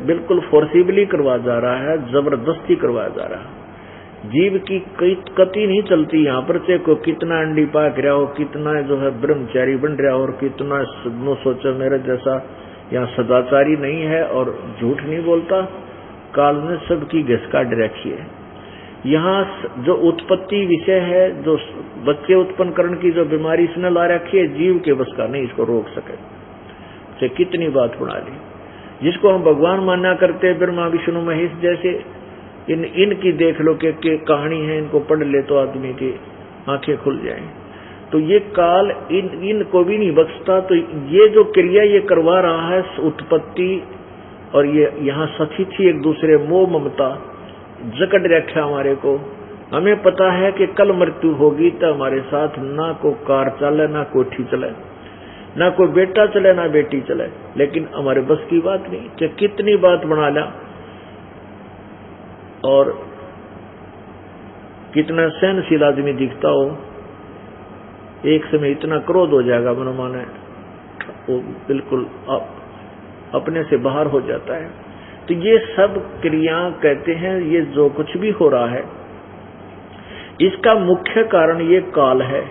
C: बिल्कुल फोर्सिबली करवा जा रहा है, जबरदस्ती करवाया जा रहा है। जीव की कति नहीं चलती यहाँ पर, चाहे को कितना अंडी पाक रहा हो, कितना जो है ब्रह्मचारी बन रहा हो और कितना नो सोचा मेरे जैसा यहाँ सदाचारी नहीं है और झूठ नहीं बोलता, काल ने सबकी घिस काट रखी है। यहाँ जो उत्पत्ति विषय है, जो बच्चे उत्पन्न करने की जो बीमारी इसने ला रखी है, जीव के बस का नहीं इसको रोक सके। चाहे कितनी बात बना ली, जिसको हम भगवान माना करते हैं ब्रह्मा विष्णु महेश जैसे, इनकी देख लो कि कहानी है, इनको पढ़ ले तो आदमी की आंखें खुल जाएं। तो ये काल इनको भी नहीं बख्शता। तो ये जो क्रिया ये करवा रहा है उत्पत्ति, और ये यहाँ सथिथि एक दूसरे मोह ममता जकड़ रखा हमारे को। हमें पता है कि कल मृत्यु होगी तो हमारे साथ ना को कार चले, ना कोठी चले, ना कोई बेटा चले, ना बेटी चले, लेकिन हमारे बस की बात नहीं। चाहे कितनी बात बना ला और कितना सहनशील आदमी दिखता हो, एक समय इतना क्रोध हो जाएगा मन माने वो बिल्कुल अपने से बाहर हो जाता है। तो ये सब क्रिया कहते हैं, ये जो कुछ भी हो रहा है इसका मुख्य कारण ये काल है।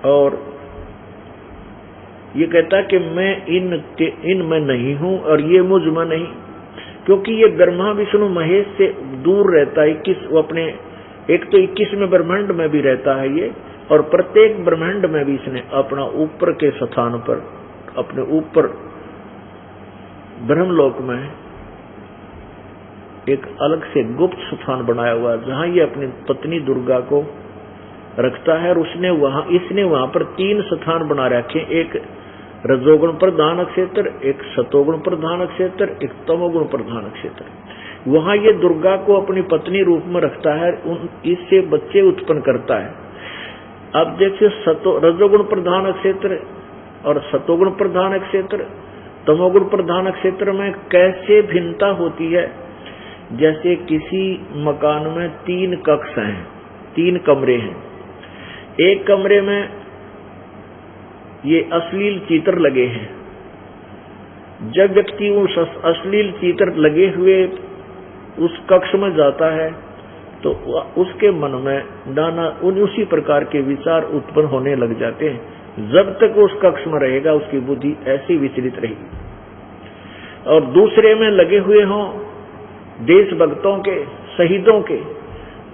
C: और ये कहता कि मैं इन में नहीं हूं और ये मुझ में नहीं, क्योंकि ये ब्रह्मा विष्णु महेश से दूर रहता है। 21 अपने एक तो 21वें ब्रह्मांड में भी रहता है ये, और प्रत्येक ब्रह्मांड में भी इसने अपना ऊपर के स्थान पर, अपने ऊपर ब्रह्मलोक में एक अलग से गुप्त स्थान बनाया हुआ है, जहां ये अपनी पत्नी दुर्गा को रखता है। और इसने वहां पर 3 स्थान बना रखे, एक रजोगुण प्रधान क्षेत्र, एक सतोगुण प्रधान क्षेत्र, एक तमोगुण प्रधान क्षेत्र। वहां ये दुर्गा को अपनी पत्नी रूप में रखता है, इससे बच्चे उत्पन्न करता है। अब देखिए रजोगुण प्रधान क्षेत्र और सतोगुण प्रधान क्षेत्र, तमोगुण प्रधान क्षेत्र में कैसे भिन्नता होती है। जैसे किसी मकान में 3 कक्ष हैं, 3 कमरे हैं। एक कमरे में ये अश्लील चित्र लगे हैं। जब व्यक्ति उस अश्लील चित्र लगे हुए उस कक्ष में जाता है तो उसके मन में नाना उसी प्रकार के विचार उत्पन्न होने लग जाते हैं। जब तक उस कक्ष में रहेगा उसकी बुद्धि ऐसी विचलित रहेगी। और दूसरे में लगे हुए हों देशभक्तों के, शहीदों के,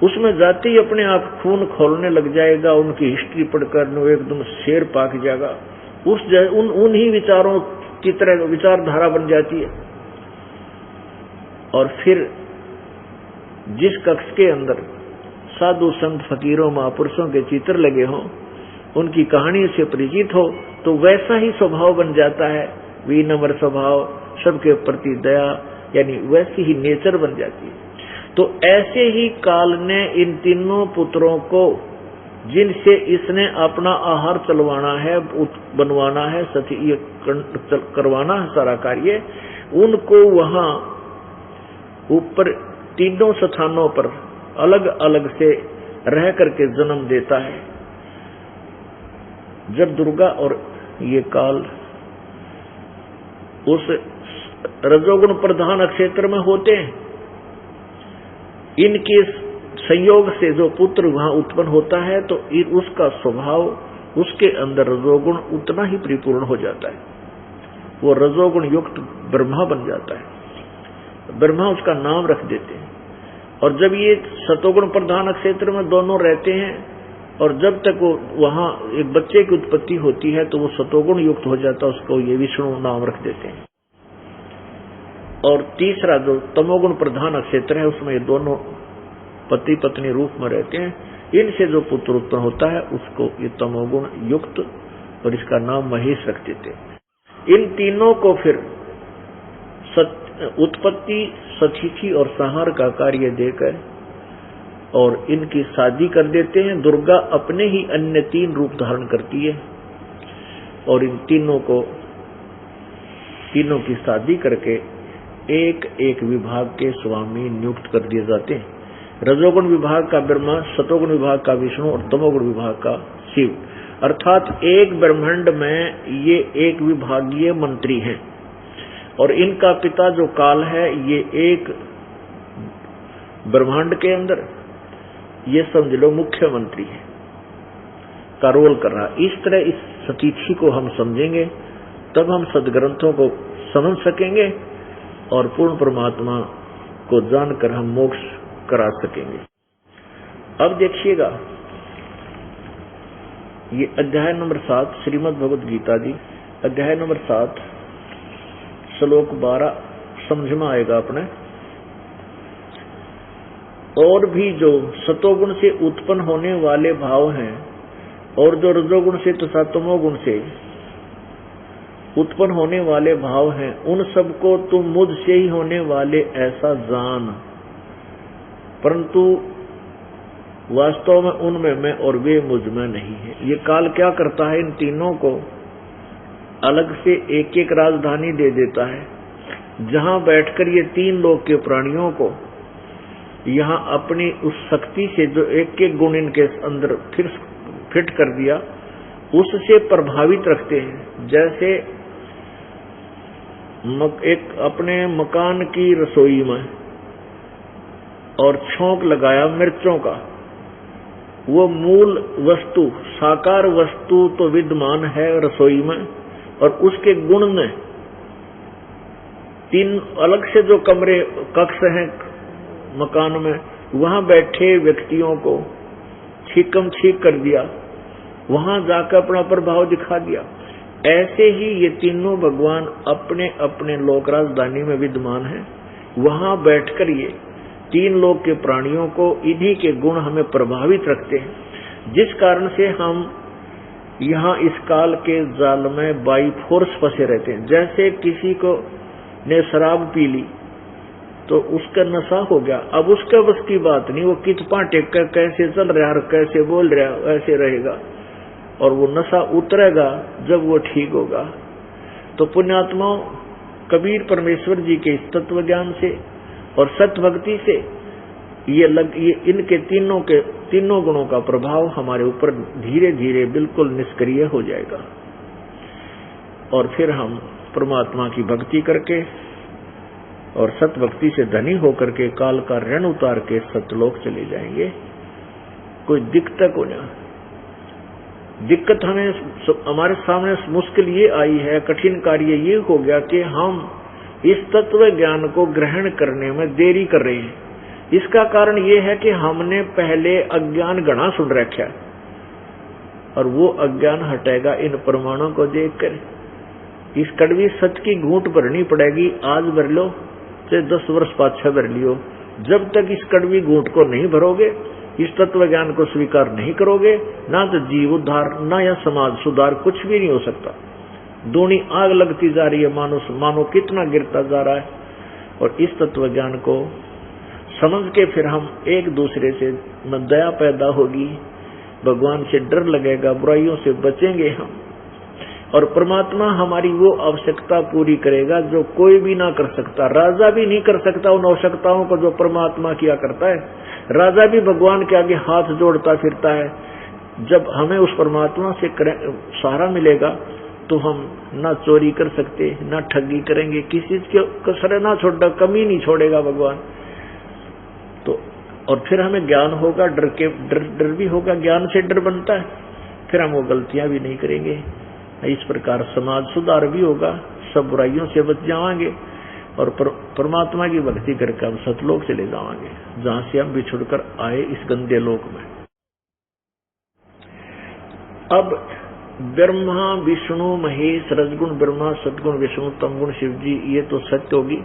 C: उसमें जाते ही अपने आप खून खोलने लग जाएगा। उनकी हिस्ट्री पढ़कर वो एकदम शेर पाक जाएगा। उन्हीं विचारों की तरह विचारधारा बन जाती है। और फिर जिस कक्ष के अंदर साधु संत फकीरों महापुरुषों के चित्र लगे हों, उनकी कहानी से परिचित हो, तो वैसा ही स्वभाव बन जाता है, विनम्र स्वभाव, सबके प्रति दया, यानी वैसी ही नेचर बन जाती है। तो ऐसे ही काल ने इन तीनों पुत्रों को, जिनसे इसने अपना आहार चलवाना है, बनवाना है, ये करवाना है सारा कार्य, उनको वहां ऊपर 3 स्थानों पर अलग अलग से रह करके जन्म देता है। जब दुर्गा और ये काल उस रजोगुण प्रधान क्षेत्र में होते हैं, इनके संयोग से जो पुत्र वहां उत्पन्न होता है, तो उसका स्वभाव, उसके अंदर रजोगुण उतना ही परिपूर्ण हो जाता है। वो रजोगुण युक्त ब्रह्मा बन जाता है। ब्रह्मा उसका नाम रख देते हैं। और जब ये सतोगुण प्रधान क्षेत्र में दोनों रहते हैं, और जब तक वो वहां एक बच्चे की उत्पत्ति होती है, तो वो सतोगुण युक्त हो जाता है, उसको ये विष्णु नाम रख देते हैं। और तीसरा जो तमोगुण प्रधान क्षेत्र है, उसमें ये दोनों पति पत्नी रूप में रहते हैं। इनसे जो पुत्र उत्पन्न होता है उसको ये तमोगुण युक्त, और इसका नाम महेश रख देते हैं। इन तीनों को फिर उत्पत्ति, सथिथि और संहार का कार्य देकर और इनकी शादी कर देते हैं। दुर्गा अपने ही अन्य 3 रूप धारण करती है, और इन तीनों की शादी करके एक एक विभाग के स्वामी नियुक्त कर दिए जाते हैं। रजोगुण विभाग का ब्रह्मा, सतोगुण विभाग का विष्णु और तमोगुण विभाग का शिव। अर्थात एक ब्रह्मांड में ये एक विभागीय मंत्री हैं, और इनका पिता जो काल है, ये एक ब्रह्मांड के अंदर ये समझ लो मुख्यमंत्री है का रोल कर रहा। इस तरह इस सतीथि को हम समझेंगे, तब हम सदग्रंथों को समझ सकेंगे और पूर्ण परमात्मा को जानकर हम मोक्ष करा सकेंगे। अब देखिएगा, ये अध्याय नंबर 7 श्रीमद् भगवद गीता जी, अध्याय नंबर 7 श्लोक 12 समझ में आएगा अपने। और भी जो सतोगुण से उत्पन्न होने वाले भाव हैं, और जो रजोगुण से तथा तमोगुण से उत्पन्न होने वाले भाव हैं, उन सबको तुम मुझसे ही होने वाले ऐसा जान, परंतु वास्तव में उनमें मैं और वे मुझ में नहीं है। ये काल क्या करता है, इन तीनों को अलग से एक एक राजधानी दे देता है, जहां बैठकर ये तीन लोक के प्राणियों को यहाँ अपनी उस शक्ति से जो एक एक गुण इनके अंदर फिर फिट कर दिया, उससे प्रभावित रखते हैं। जैसे एक अपने मकान की रसोई में और छौंक लगाया मिर्चों का, वो मूल वस्तु साकार वस्तु तो विद्यमान है रसोई में, और उसके गुण में तीन अलग से जो कमरे कक्ष हैं मकान में, वहां बैठे व्यक्तियों को छीकम छीक कर दिया, वहां जाकर अपना प्रभाव दिखा दिया। ऐसे ही ये तीनों भगवान अपने अपने लोक राजधानी में विद्यमान हैं, वहां बैठकर ये तीन लोक के प्राणियों को इन्हीं के गुण हमें प्रभावित रखते हैं, जिस कारण से हम यहाँ इस काल के जाल में बाई फोर्स फंसे रहते हैं। जैसे किसी को ने शराब पी ली तो उसका नशा हो गया, अब उसका बस की बात नहीं, वो कितना टेक कर कैसे चल रहा है, कैसे बोल रहा है, ऐसे रहेगा, और वो नशा उतरेगा जब वो ठीक होगा। तो पुण्यात्माओं, कबीर परमेश्वर जी के इस तत्व ज्ञान से और सत्य भक्ति से ये इनके तीनों गुणों का प्रभाव हमारे ऊपर धीरे धीरे बिल्कुल निष्क्रिय हो जाएगा, और फिर हम परमात्मा की भक्ति करके और सत्य भक्ति से धनी होकर के काल का ऋण उतार के सतलोक चले जाएंगे। कोई दिक्कत को ना, दिक्कत हमारे सामने मुश्किल ये आई है, कठिन कार्य ये हो गया कि हम इस तत्व ज्ञान को ग्रहण करने में देरी कर रहे हैं। इसका कारण ये है कि हमने पहले अज्ञान घना सुन रखा है, और वो अज्ञान हटेगा इन प्रमाणों को देखकर। इस कड़वी सच की घूंट भरनी पड़ेगी, आज भर लो चाहे 10 वर्ष पाछा भर लियो। जब तक इस कड़वी घूंट को नहीं भरोगे, इस तत्व ज्ञान को स्वीकार नहीं करोगे, ना तो जीव उद्धार ना या समाज सुधार कुछ भी नहीं हो सकता। दूनी आग लगती जा रही है, मानो कितना गिरता जा रहा है। और इस तत्व ज्ञान को समझ के फिर हम एक दूसरे से दया पैदा होगी, भगवान से डर लगेगा, बुराइयों से बचेंगे हम, और परमात्मा हमारी वो आवश्यकता पूरी करेगा जो कोई भी ना कर सकता। राजा भी नहीं कर सकता उन आवश्यकताओं को जो परमात्मा किया करता है। राजा भी भगवान के आगे हाथ जोड़ता फिरता है। जब हमें उस परमात्मा से सहारा मिलेगा तो हम ना चोरी कर सकते, ना ठगी करेंगे, किसी चीज के कसर ना छोड़ा, कमी नहीं छोड़ेगा भगवान। तो और फिर हमें ज्ञान होगा, डर भी होगा, ज्ञान से डर बनता है, फिर हम वो गलतियां भी नहीं करेंगे। इस प्रकार समाज सुधार भी होगा, सब बुराइयों से बच जाएंगे, और परमात्मा की भक्ति करके हम सतलोक चले जाएंगे, जहां से हम बिछुड़कर आए इस गंदे लोक में। अब ब्रह्मा विष्णु महेश, रजगुण ब्रह्मा, सदगुण विष्णु, तमगुण शिव जी, ये तो सत्य होगी।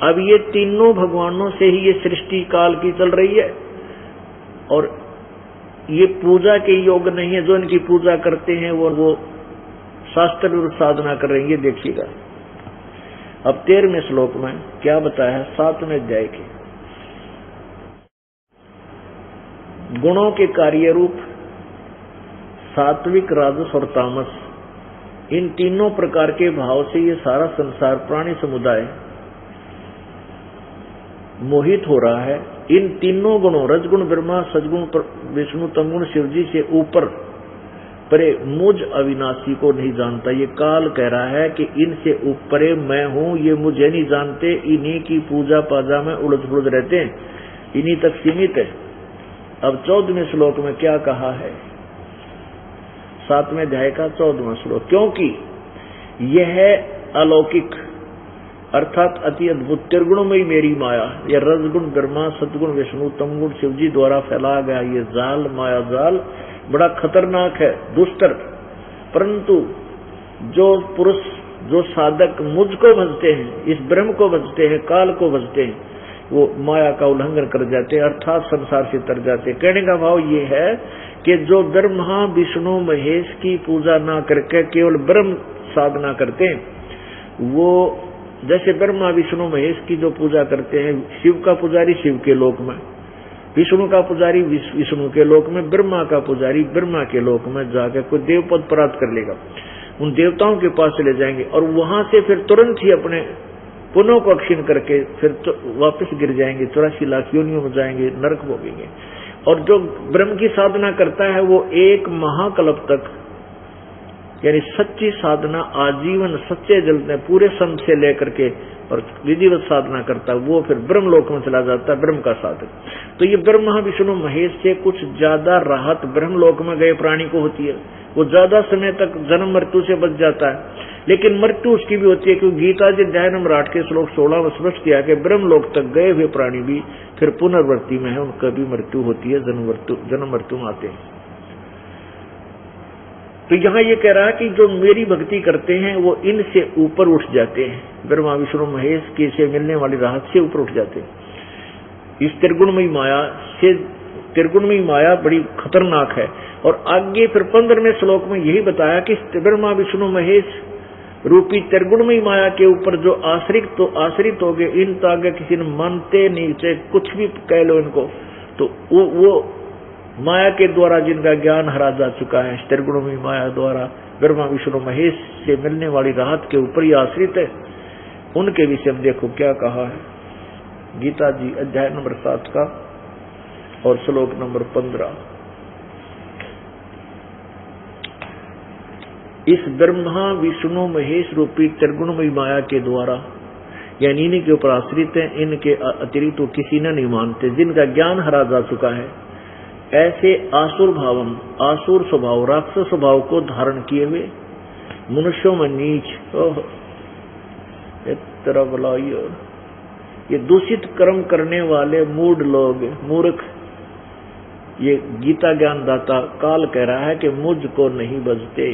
C: अब ये तीनों भगवानों से ही ये सृष्टि काल की चल रही है, और ये पूजा के योग नहीं है। जो इनकी पूजा करते हैं वो शास्त्र विरुद्ध साधना कर रहे हैं, ये देखिएगा। अब 13वें श्लोक में क्या बताया है, 7वें अध्याय के गुणों के कार्य रूप सात्विक, राजस और तामस, इन तीनों प्रकार के भाव से ये सारा संसार प्राणी समुदाय मोहित हो रहा है। इन तीनों गुणों रजगुण ब्रह्मा, सजगुण विष्णु, तमगुण शिव जी से ऊपर परे मुझ अविनाशी को नहीं जानता। ये काल कह रहा है कि इनसे ऊपर मैं हूं, ये मुझे नहीं जानते, इन्हीं की पूजा पाजा में उलझ पुलझ रहते हैं, इन्हीं तक सीमित है। अब 14वें श्लोक में क्या कहा है, 7वें अध्याय का 14वां श्लोक, क्योंकि यह अलौकिक अर्थात अति अद्भुत त्रिगुणमयी मेरी माया, यह रजगुण ब्रह्मा, सदगुण विष्णु, तमगुण शिव जी द्वारा फैलाया गया ये जाल, माया जाल बड़ा खतरनाक है, दुष्टर। परंतु जो पुरुष, जो साधक मुझको भजते हैं, इस ब्रह्म को भजते हैं, काल को भजते हैं, वो माया का उल्लंघन कर जाते हैं, अर्थात संसार से तर जाते हैं। कहने का भाव ये है कि जो ब्रह्मा विष्णु महेश की पूजा ना करके केवल ब्रह्म साधना करते हैं, वो जैसे ब्रह्मा विष्णु महेश की जो पूजा करते हैं, शिव का पुजारी शिव के लोक में, विष्णु का पुजारी विष्णु के लोक में, ब्रह्मा का पुजारी ब्रह्मा के लोक में जाकर कोई देव पद प्राप्त कर लेगा, उन देवताओं के पास चले जाएंगे और वहां से फिर तुरंत ही अपने पुनः को अक्षीण करके फिर तो वापस गिर जाएंगे, 84 लाख योनियों में जाएंगे, नरक भोगेंगे। और जो ब्रह्म की साधना करता है वो एक महाकल्प तक, यानी सच्ची साधना आजीवन सच्चे जल में पूरे सम से लेकर के और विधिवत साधना करता है, वो फिर ब्रह्म लोक में चला जाता है, ब्रह्म का साधक। तो ये ब्रह्मा विष्णु महेश से कुछ ज्यादा राहत ब्रह्म लोक में गए प्राणी को होती है, वो ज्यादा समय तक जन्म मृत्यु से बच जाता है। लेकिन मृत्यु उसकी भी होती है, क्योंकि गीता जी अध्याय नंबर 8 के श्लोक 16 में स्पष्ट किया कि ब्रह्म लोक तक गए हुए प्राणी भी फिर पुनर्वृत्ति में है, उनका भी मृत्यु होती है, जन्म मृत्यु में आते हैं। तो यहाँ ये कह रहा है कि जो मेरी भक्ति करते हैं वो इनसे ऊपर उठ जाते हैं, ब्रह्मा विष्णु महेश के से मिलने वाली राहत से ऊपर उठ जाते हैं। इस त्रिगुणमयी माया से, त्रिगुणमयी माया बड़ी खतरनाक है। और आगे फिर 15वें श्लोक में यही बताया कि ब्रह्मा विष्णु महेश रूपी त्रिगुणमयी माया के ऊपर जो आश्रित हो गए, इन तो आगे किसी ने मानते नहीं, चाहे कुछ भी कह लो इनको, तो वो माया के द्वारा जिनका ज्ञान हरा जा चुका है, त्रिगुणमयी माया द्वारा ब्रह्मा विष्णु महेश से मिलने वाली राहत के ऊपर ही आश्रित है, उनके विषय में देखो क्या कहा है गीता जी अध्याय नंबर 7 का और श्लोक नंबर 15। इस ब्रह्मा विष्णु महेश रूपी त्रिगुणमयी माया के द्वारा, यानी इन्हीं के ऊपर आश्रित है, इनके अतिरिक्त तो किसी ने नहीं मानते, जिनका ज्ञान हरा जा चुका है, ऐसे आसुर भावम, आसुर स्वभाव, राक्षस स्वभाव को धारण किए हुए मनुष्यों में नीच, तरह बोला ये दूषित कर्म करने वाले मूढ़ लोग, मूर्ख, ये गीता ज्ञान दाता काल कह रहा है कि मुझको नहीं बजते।